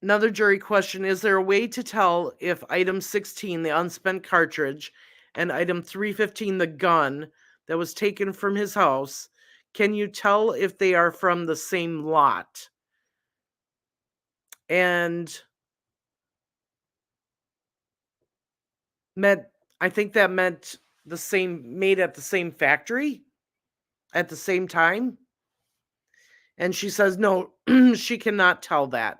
Another jury question: is there a way to tell if item 16, the unspent cartridge, and item 315, the gun that was taken from his house, can you tell if they are from the same lot? And meant, I think that meant the same, made at the same factory at the same time. And she says, no, she cannot tell that.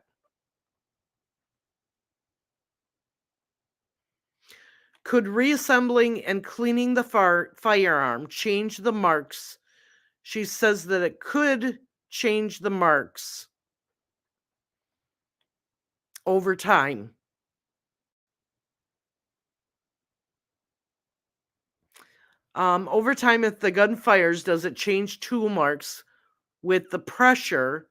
Could reassembling and cleaning the firearm change the marks? She says that it could change the marks over time. Over time, if the gun fires, does it change tool marks with the pressure?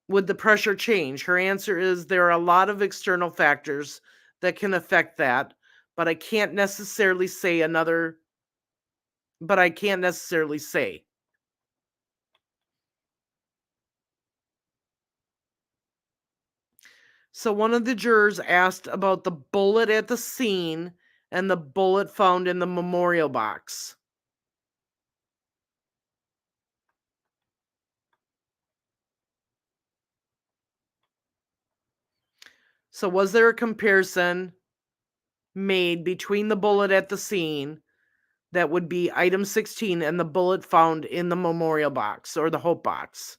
Would the pressure change? Her answer is there are a lot of external factors that can affect that, but I can't necessarily say another, but I can't necessarily say. So one of the jurors asked about the bullet at the scene and the bullet found in the memorial box. So was there a comparison made between the bullet at the scene that would be item 16 and the bullet found in the memorial box or the hope box?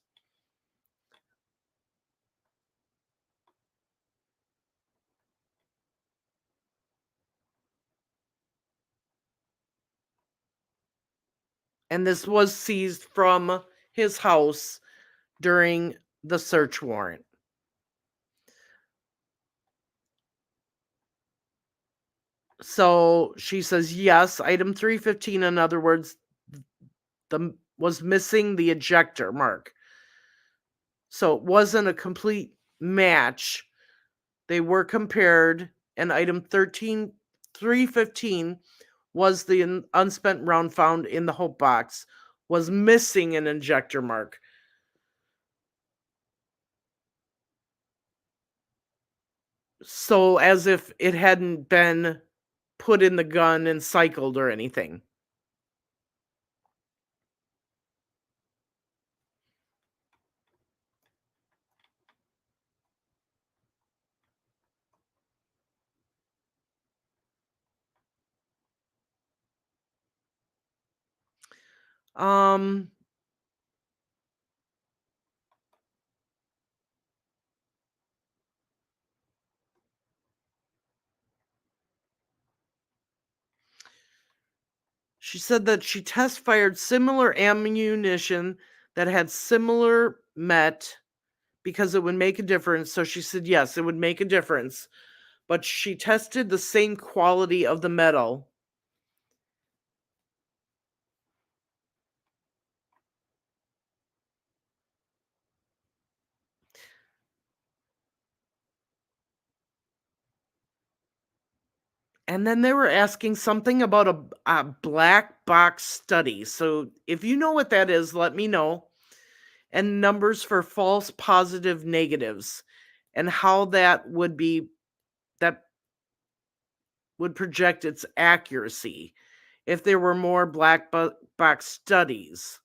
And this was seized from his house during the search warrant. So she says, yes, item 315, in other words, was missing the ejector mark. So it wasn't a complete match. They were compared, and item 315 was the unspent round found in the hope box, was missing an ejector mark. So as if it hadn't been put in the gun and cycled or anything. Um She said that she test fired similar ammunition that had similar met because it would make a difference. So she said, yes, it would make a difference. But she tested the same quality of the metal. And then they were asking something about a black box study. So if you know what that is, let me know. And numbers for false positive negatives and how that would project its accuracy if there were more black box studies.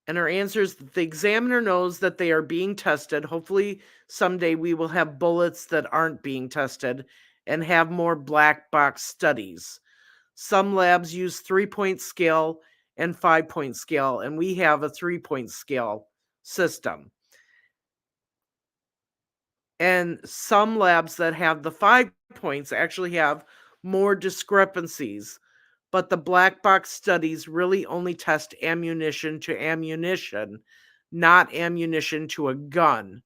And her answer is that the examiner knows that they are being tested. Hopefully, someday we will have bullets that aren't being tested and have more black box studies. Some labs use 3-point scale and 5-point scale, and we have a 3-point scale system. And some labs that have the 5 points actually have more discrepancies. But the black box studies really only test ammunition to ammunition, not ammunition to a gun.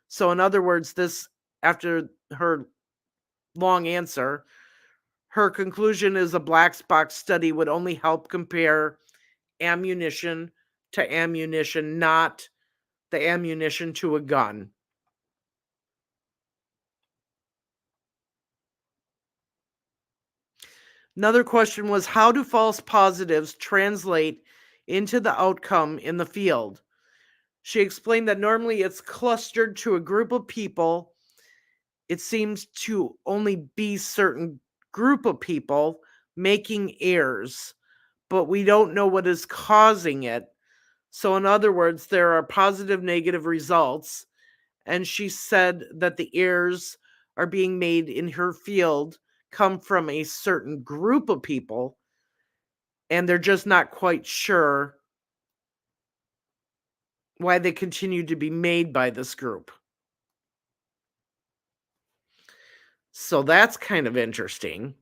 So, in other words, this, after her long answer, her conclusion is a black box study would only help compare ammunition to ammunition, not the ammunition to a gun. Another question was, how do false positives translate into the outcome in the field? She explained that normally it's clustered to a group of people. It seems to only be certain group of people making errors, but we don't know what is causing it. So in other words, there are positive, negative results. And she said that the errors are being made in her field come from a certain group of people, and they're just not quite sure why they continue to be made by this group. So that's kind of interesting.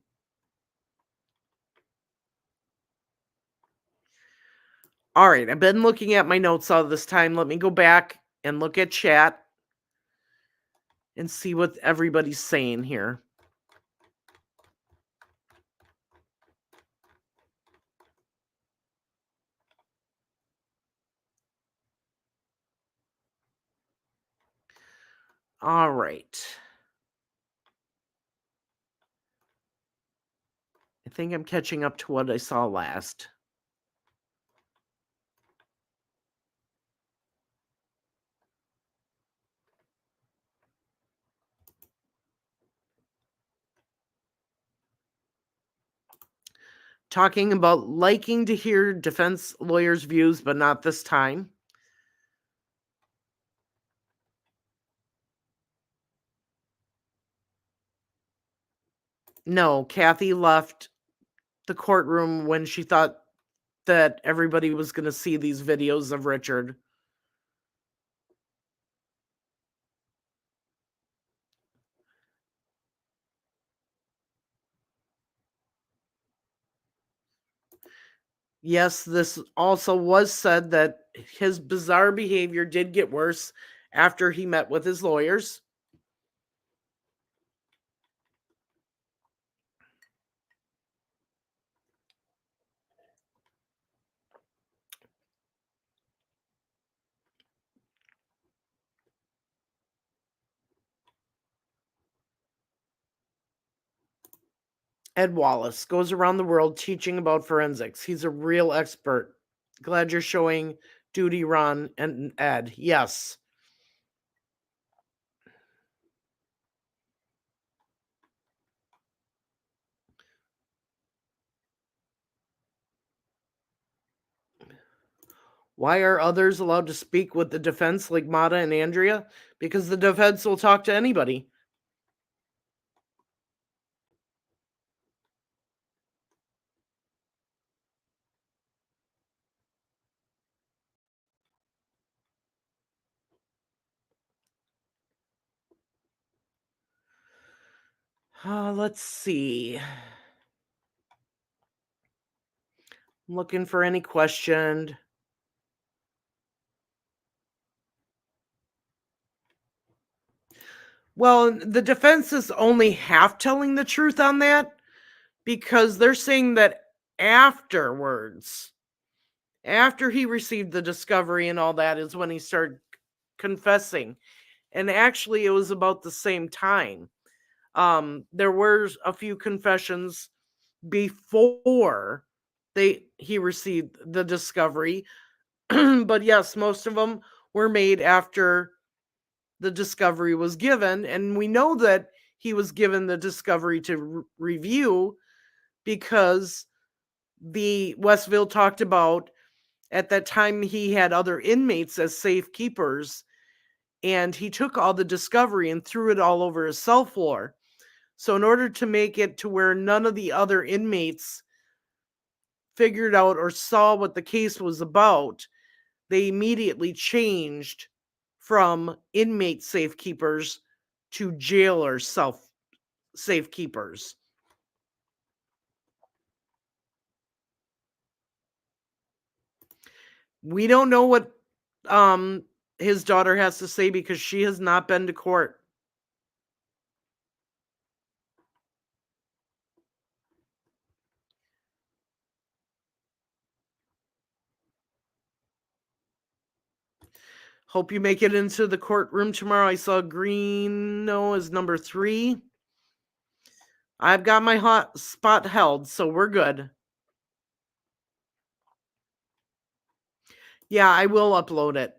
All right, I've been looking at my notes all this time. Let me go back and look at chat and see what everybody's saying here. All right. I think I'm catching up to what I saw last. Talking about liking to hear defense lawyers' views, but not this time. No, Kathy left the courtroom when she thought that everybody was going to see these videos of Richard. Yes, this also was said that his bizarre behavior did get worse after he met with his lawyers. Ed Wallace goes around the world teaching about forensics. He's a real expert. Glad you're showing Duty, Ron, and Ed. Yes. Why are others allowed to speak with the defense like Mata and Andrea? Because the defense will talk to anybody. Let's see. I'm looking for any question. Well, the defense is only half telling the truth on that because they're saying that afterwards, after he received the discovery and all that, is when he started confessing. And actually, it was about the same time. There were a few confessions before he received the discovery, but yes, most of them were made after the discovery was given, and we know that he was given the discovery to review because the Westville talked about at that time he had other inmates as safekeepers, and he took all the discovery and threw it all over his cell floor. So in order to make it to where none of the other inmates figured out or saw what the case was about, they immediately changed from inmate safekeepers to jailer safekeepers. We don't know what his daughter has to say because she has not been to court. Hope you make it into the courtroom tomorrow. I saw Greeno is number 3. I've got my hot spot held, so we're good. Yeah, I will upload it.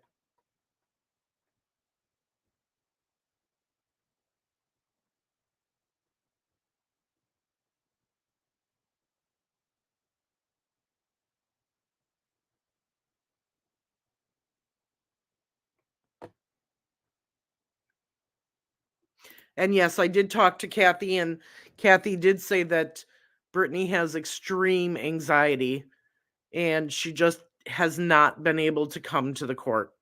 And yes, I did talk to Kathy, and Kathy did say that Brittany has extreme anxiety and she just has not been able to come to the court.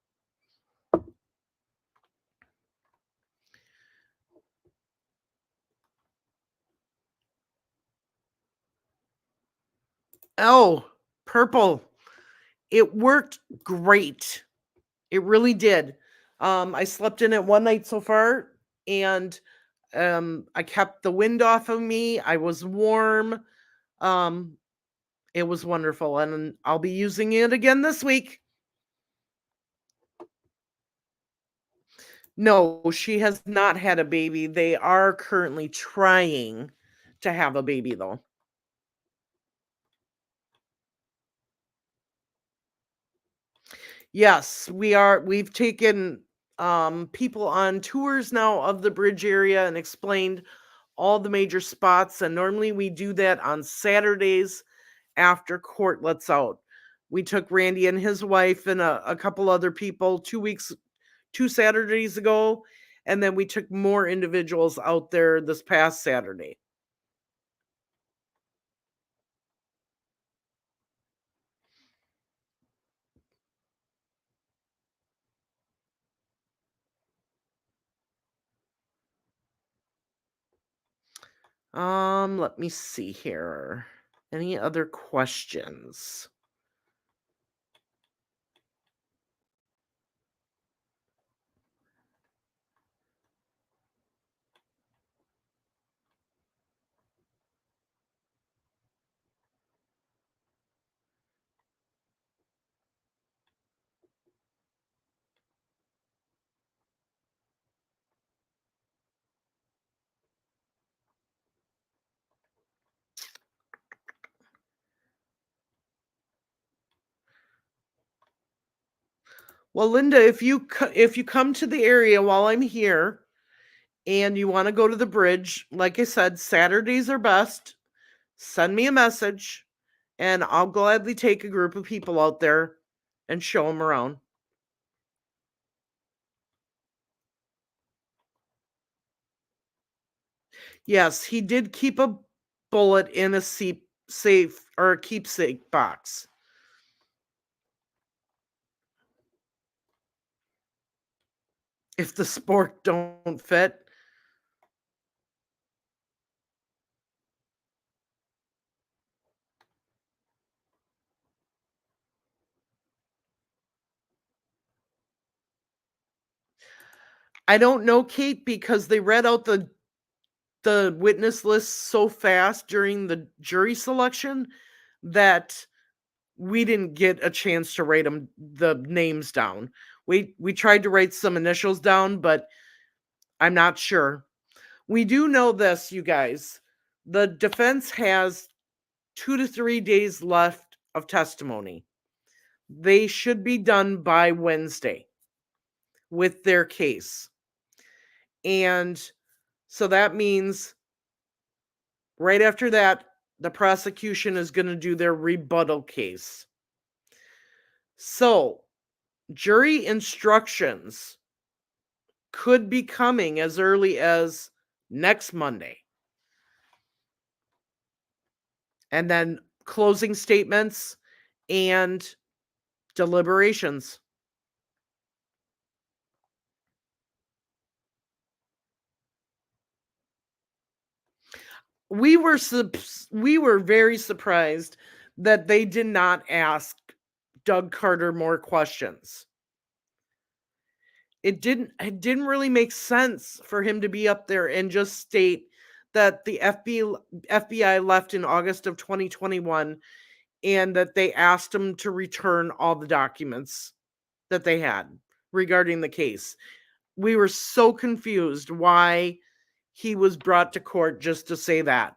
Oh, purple. It worked great. It really did. I slept in it one night so far, and I kept the wind off of me. I was warm. Um, it was wonderful, and I'll be using it again this week. No, she has not had a baby. They are currently trying to have a baby, though. Yes, we've taken people on tours now of the bridge area and explained all the major spots, and normally we do that on Saturdays after court lets out. We took Randy and his wife and a couple other people 2 Saturdays ago, and then we took more individuals out there this past Saturday. Let me see here. Any other questions? Well, Linda, if you come to the area while I'm here and you want to go to the bridge, like I said, Saturdays are best. Send me a message and I'll gladly take a group of people out there and show them around. Yes, he did keep a bullet in a safe or a keepsake box. If the sport don't fit, I don't know, Kate, because they read out the witness list so fast during the jury selection that we didn't get a chance to write the names down. We tried to write some initials down, but I'm not sure. We do know this, you guys. The defense has 2 to 3 days left of testimony. They should be done by Wednesday with their case. And so that means right after that, the prosecution is going to do their rebuttal case. So, jury instructions could be coming as early as next Monday. And then closing statements and deliberations. We were very surprised that they did not ask Doug Carter more questions. It didn't really make sense for him to be up there and just state that the FBI left in August of 2021 and that they asked him to return all the documents that they had. regarding the case. We were so confused why he was brought to court just to say that.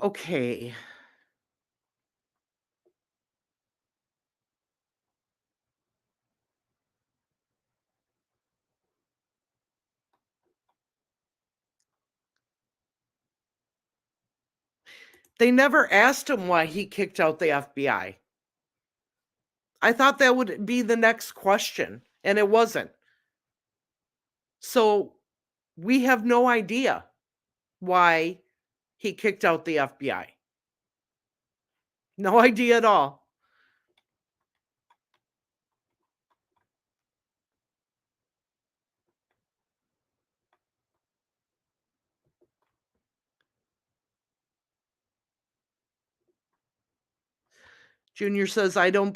Okay. They never asked him why he kicked out the FBI. I thought that would be the next question, and it wasn't. So we have no idea why he kicked out the FBI. No idea at all. Junior says, I doubt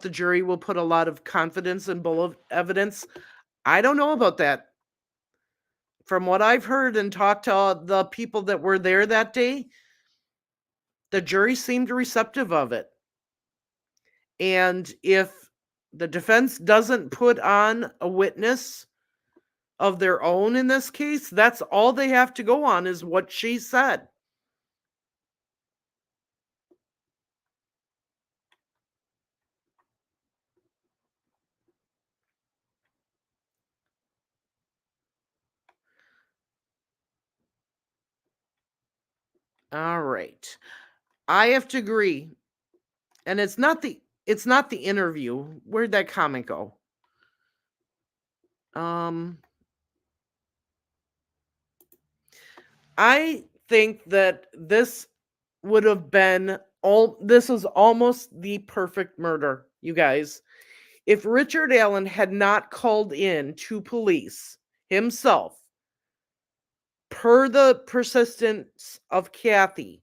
the jury will put a lot of confidence in bullet evidence. I don't know about that. From what I've heard and talked to the people that were there that day, the jury seemed receptive of it. And if the defense doesn't put on a witness of their own in this case, that's all they have to go on is what she said. All right. I have to agree. And it's not the interview. Where'd that comment go? I think that this would have been this is almost the perfect murder, you guys. If Richard Allen had not called in to police himself, per the persistence of Kathy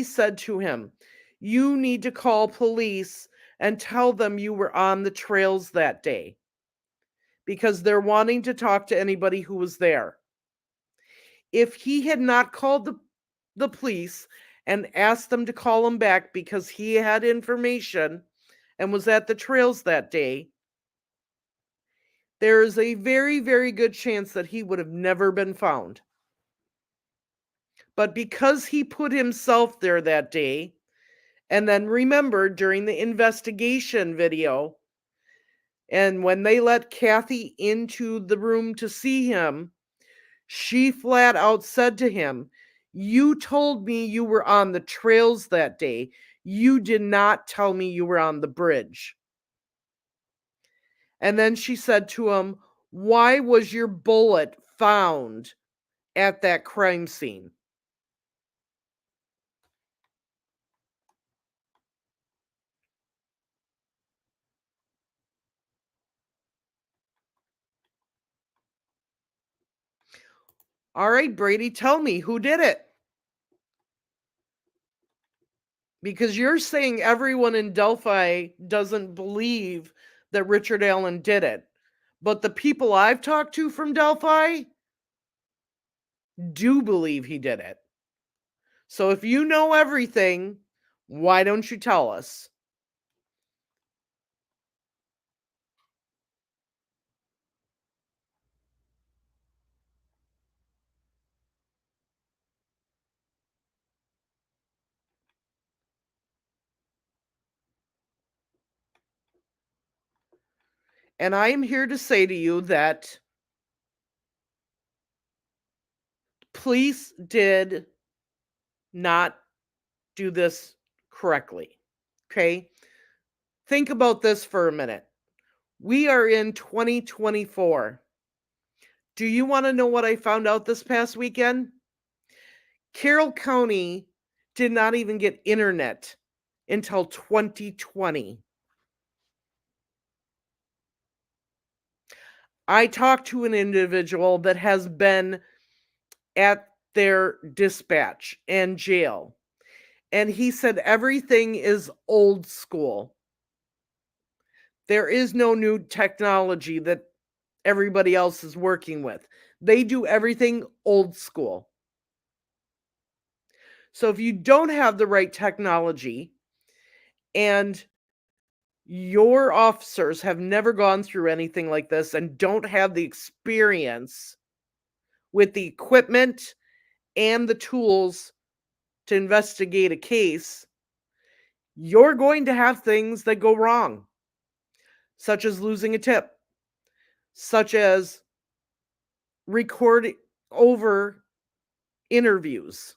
said to him, you need to call police and tell them you were on the trails that day because they're wanting to talk to anybody who was there. If he had not called the police and asked them to call him back because he had information and was at the trails that day, there is a very, very good chance that he would have never been found. But because he put himself there that day, and then remember during the investigation video, and when they let Kathy into the room to see him, she flat out said to him, you told me you were on the trails that day. You did not tell me you were on the bridge. And then she said to him, why was your bullet found at that crime scene? All right, Brady, tell me who did it. Because you're saying everyone in Delphi doesn't believe that Richard Allen did it. But the people I've talked to from Delphi do believe he did it. So if you know everything, why don't you tell us? And I am here to say to you that police did not do this correctly. Okay? Think about this for a minute. We are in 2024. Do you want to know what I found out this past weekend? Carroll County did not even get internet until 2020. I talked to an individual that has been at their dispatch and jail, And he said everything is old school. There is no new technology that everybody else is working with. They do everything old school. So if you don't have the right technology and your officers have never gone through anything like this and don't have the experience with the equipment and the tools to investigate a case, you're going to have things that go wrong, such as losing a tip, such as recording over interviews.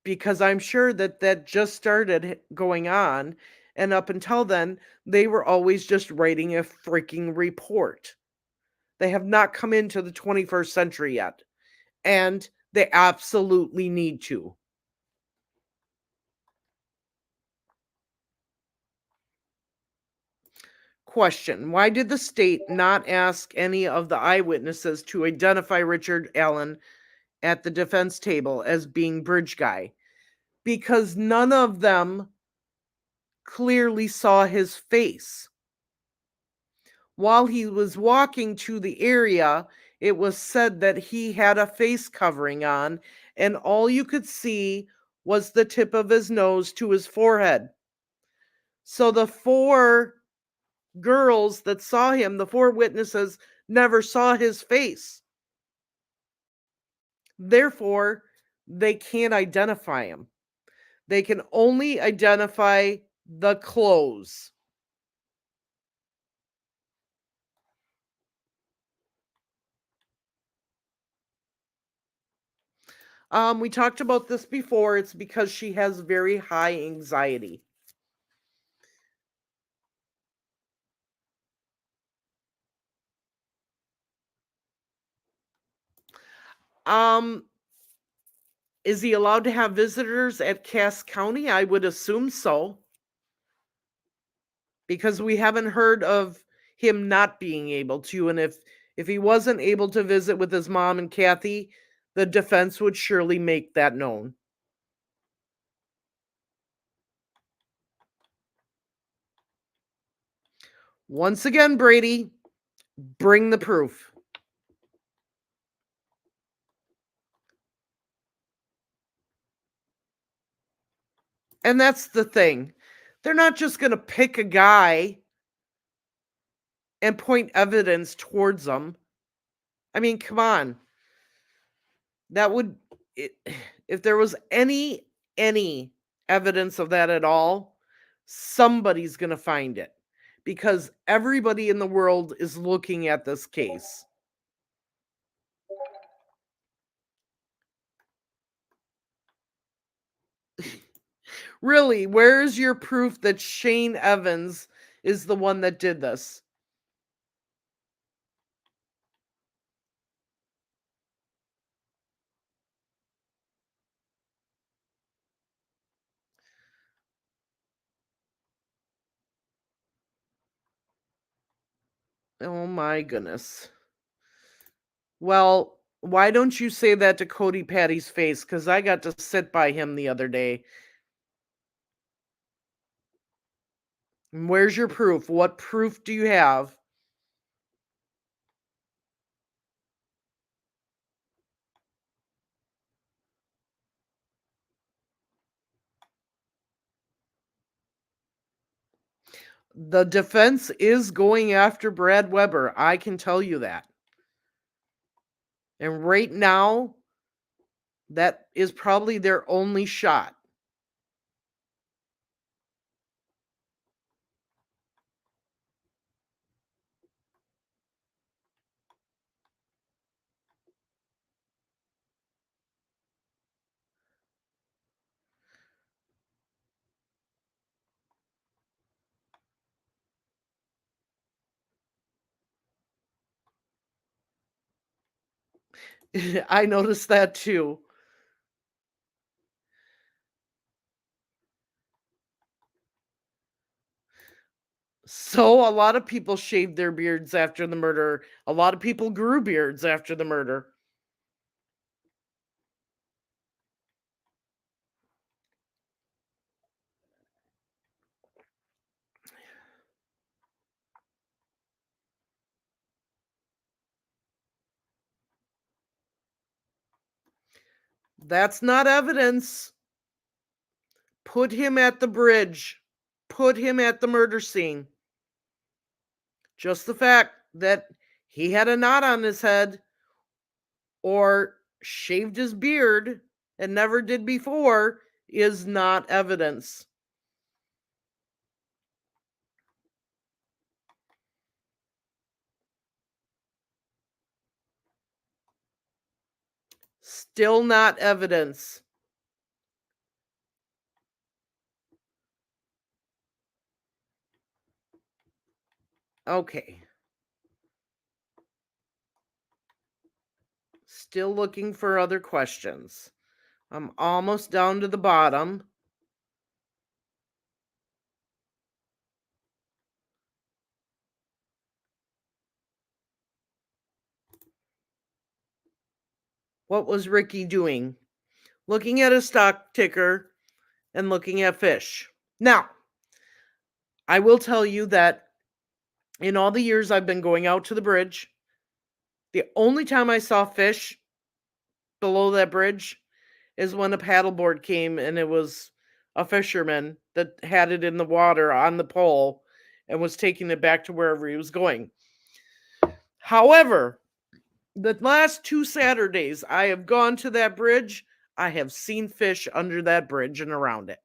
Because I'm sure that that just started going on, and up until then, they were always just writing a freaking report. They have not come into the 21st century yet, and they absolutely need to. Question: why did the state not ask any of the eyewitnesses to identify Richard Allen at the defense table as being bridge guy? Because none of them clearly saw his face. While he was walking to the area, it was said that he had a face covering on, and all you could see was the tip of his nose to his forehead. So the four girls that saw him, the four witnesses, never saw his face. Therefore, they can't identify him. They can only identify the clothes. We talked about this before. It's because she has very high anxiety. Um, is he allowed to have visitors at Cass County? I would assume so, because we haven't heard of him not being able to. And if he wasn't able to visit with his mom and Kathy, the defense would surely make that known. Once again, Brady, bring the proof. And that's the thing. They're not just going to pick a guy and point evidence towards them. I mean, come on. That would it, if there was any evidence of that at all, somebody's going to find it because everybody in the world is looking at this case. Really, where's your proof that Shane Evans is the one that did this? Oh my goodness. Well, why don't you say that to Cody Patty's face? Because I got to sit by him the other day. Where's your proof? What proof do you have? The defense is going after Brad Weber. I can tell you that. And right now, that is probably their only shot. I noticed that too. So a lot of people shaved their beards after the murder. A lot of people grew beards after the murder. That's not evidence. Put him at the bridge. Put him at the murder scene. Just the fact that he had a knot on his head or shaved his beard and never did before is not evidence. Still not evidence. Okay. Still looking for other questions. I'm almost down to the bottom. What was Ricky doing? Looking at a stock ticker and looking at fish. Now, I will tell you that in all the years I've been going out to the bridge, the only time I saw fish below that bridge is when a paddleboard came and it was a fisherman that had it in the water on the pole and was taking it back to wherever he was going. However, the last 2 Saturdays I have gone to that bridge, I have seen fish under that bridge and around it.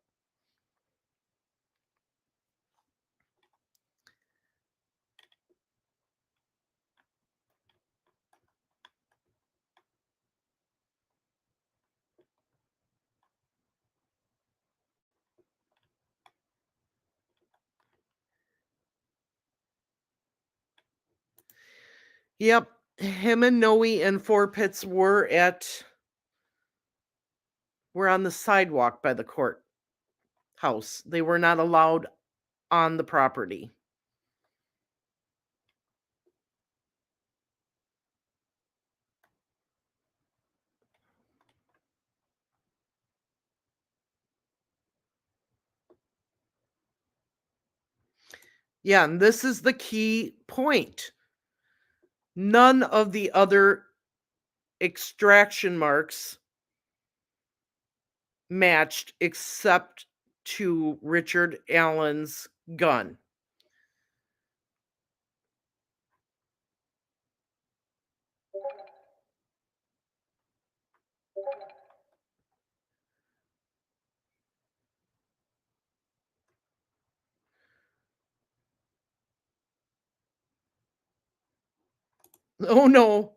Yep, him and Noe and Four Pits were on the sidewalk by the courthouse. They were not allowed on the property. Yeah, and this is the key point. None of the other extraction marks matched except to Richard Allen's gun. Oh no.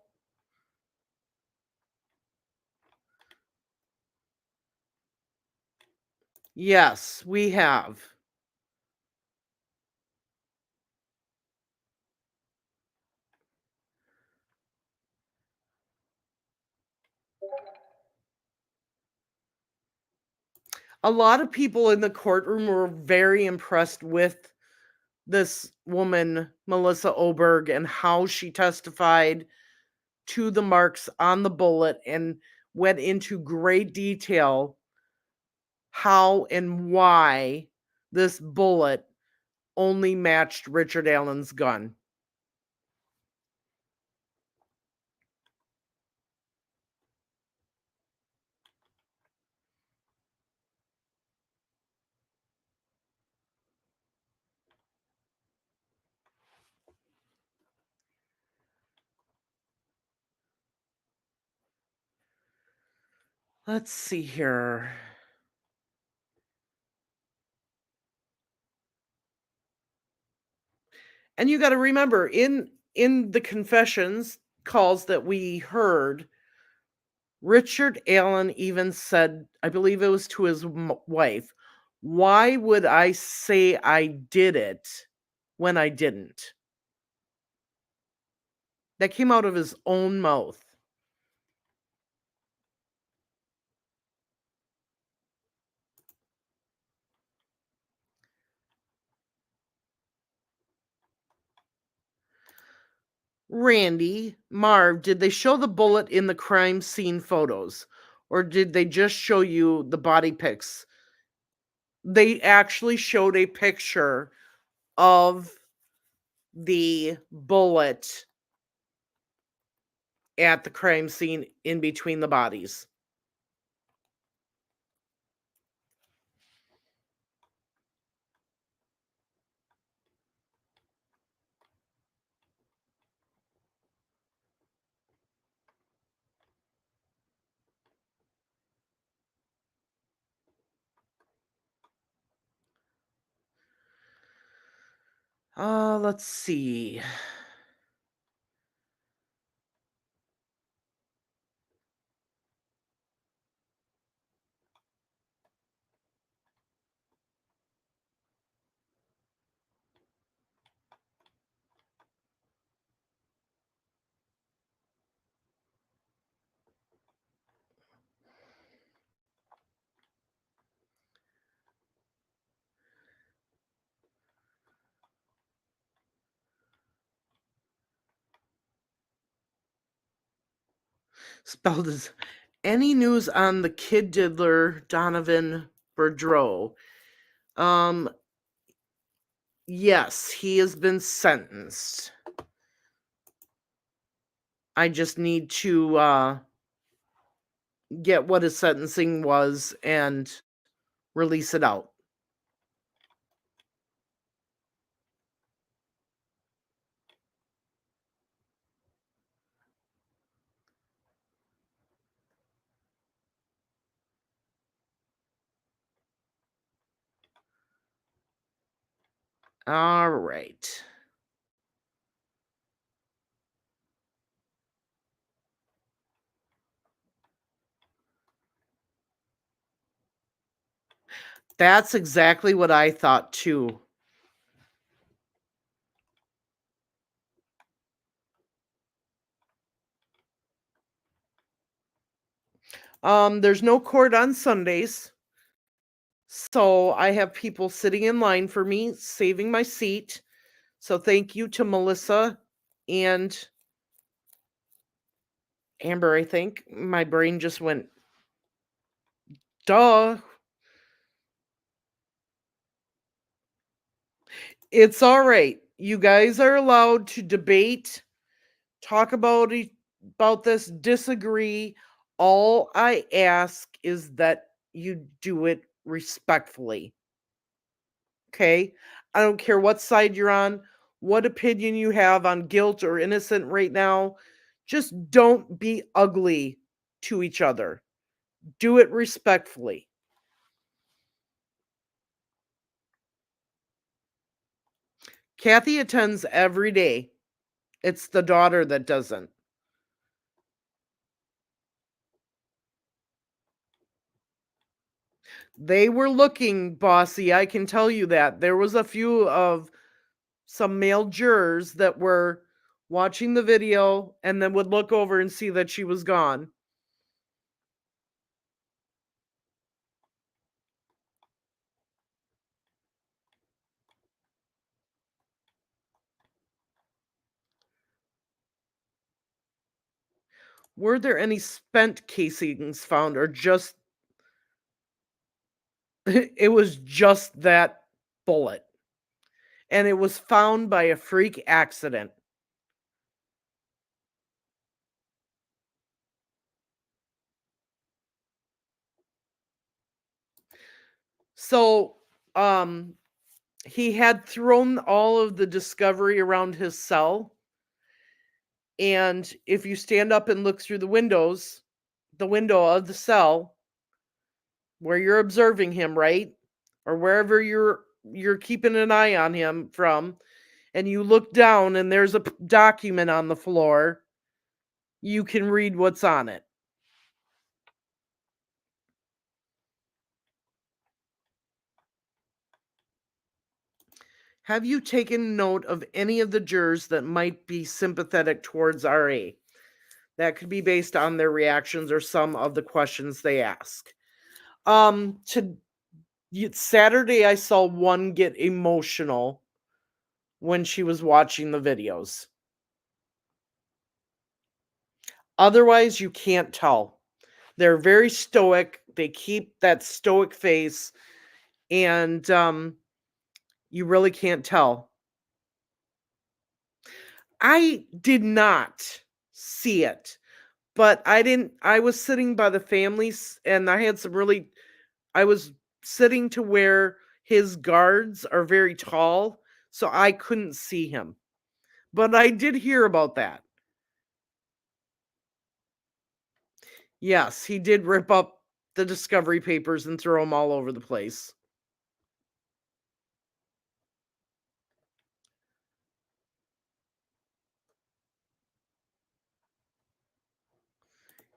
Yes, we have. A lot of people in the courtroom were very impressed with this woman, Melissa Oberg, and how she testified to the marks on the bullet and went into great detail how and why this bullet only matched Richard Allen's gun. Let's see here. And you got to remember in the confessions calls that we heard, Richard Allen even said, I believe it was to his wife, "Why would I say I did it when I didn't?" That came out of his own mouth. Randy, Marv, did they show the bullet in the crime scene photos? Or did they just show you the body pics? They actually showed a picture of the bullet at the crime scene in between the bodies. Let's see. Spelled as any news on the kid diddler Donovan Boudreaux? Um, yes, he has been sentenced. I just need to get what his sentencing was and release it out. All right. That's exactly what I thought too. There's no court on Sundays. So I have people sitting in line for me, saving my seat. So thank you to Melissa and Amber, I think. My brain just went, duh. It's all right. You guys are allowed to debate, talk about this, disagree. All I ask is that you do it respectfully. Okay? I don't care what side you're on, what opinion you have on guilt or innocent right now. Just don't be ugly to each other. Do it respectfully. Kathy attends every day. It's the daughter that doesn't. They were looking, bossy. I can tell you that. There was a few of some male jurors that were watching the video and then would look over and see that she was gone. Were there any spent casings found or just it was just that bullet? And it was found by a freak accident. So, he had thrown all of the discovery around his cell. And if you stand up and look through the window of the cell where you're observing him, right? Or wherever you're keeping an eye on him from, and you look down and there's a document on the floor, you can read what's on it. Have you taken note of any of the jurors that might be sympathetic towards RA? That could be based on their reactions or some of the questions they ask. To Saturday, I saw one get emotional when she was watching the videos. Otherwise, you can't tell. They're very stoic. They keep that stoic face, and you really can't tell. I did not see it, but I was sitting by the families, and I had some really I was sitting to where his guards are very tall, so I couldn't see him. But I did hear about that. Yes, he did rip up the discovery papers and throw them all over the place.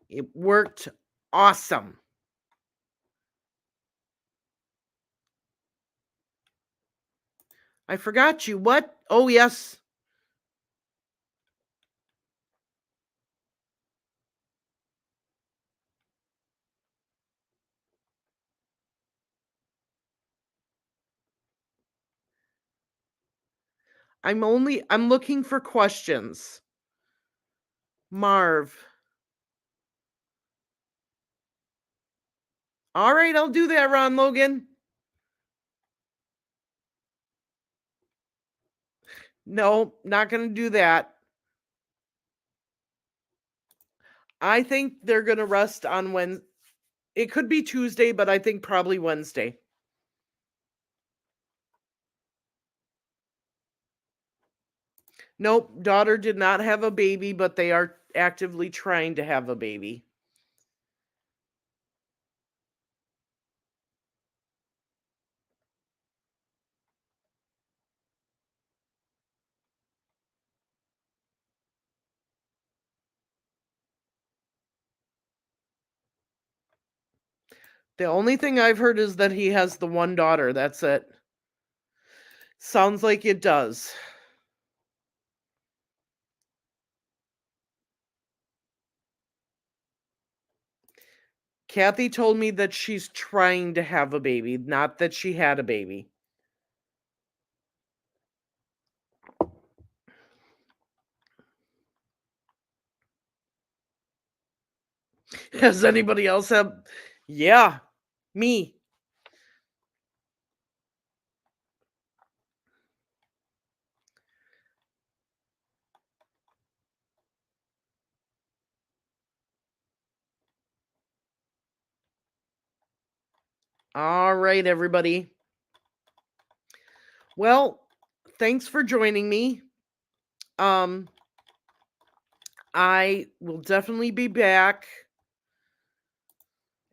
It worked awesome. I forgot you. What? Oh, yes. I'm looking for questions. Marv. All right, I'll do that, Ron Logan. No, not going to do that. I think they're going to rest on Wednesday. It could be Tuesday, but I think probably Wednesday. Nope, daughter did not have a baby, but they are actively trying to have a baby. The only thing I've heard is that he has the one daughter. That's it. Sounds like it does. Kathy told me that she's trying to have a baby, not that she had a baby. Has anybody else have? Yeah, me. All right, everybody. Well, thanks for joining me. I will definitely be back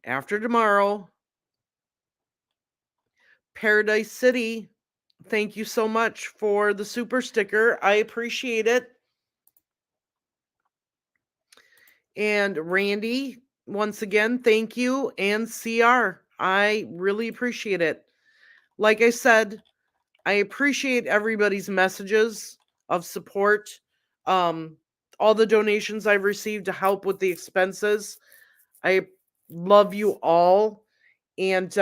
after tomorrow. Paradise City, thank you so much for the super sticker. I appreciate it. And Randy, once again, thank you. And CR, I really appreciate it. Like I said, I appreciate everybody's messages of support. All the donations I've received to help with the expenses. I love you all. And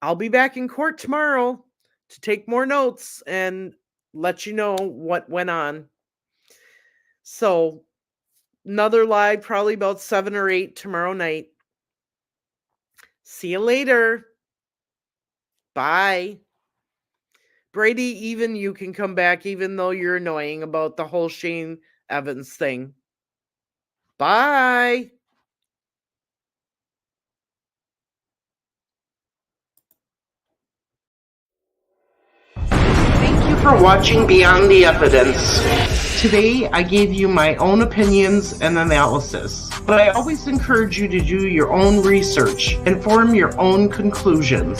I'll be back in court tomorrow to take more notes and let you know what went on. So another live, probably about 7 or 8 tomorrow night. See you later. Bye. Brady, even you can come back, even though you're annoying about the whole Shane Evans thing. Bye. Thank you for watching Beyond the Evidence. Today, I gave you my own opinions and analysis, but I always encourage you to do your own research and form your own conclusions.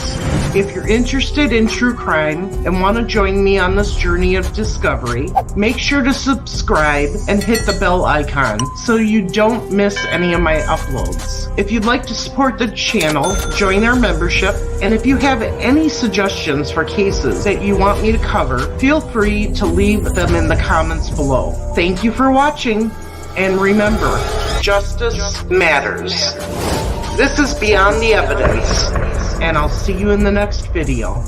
If you're interested in true crime and want to join me on this journey of discovery, make sure to subscribe and hit the bell icon so you don't miss any of my uploads. If you'd like to support the channel, join our membership, and if you have any suggestions for cases that you want me to cover, feel free to leave them in the comments below. Thank you for watching, and remember, justice matters. This is Beyond the Evidence, and I'll see you in the next video.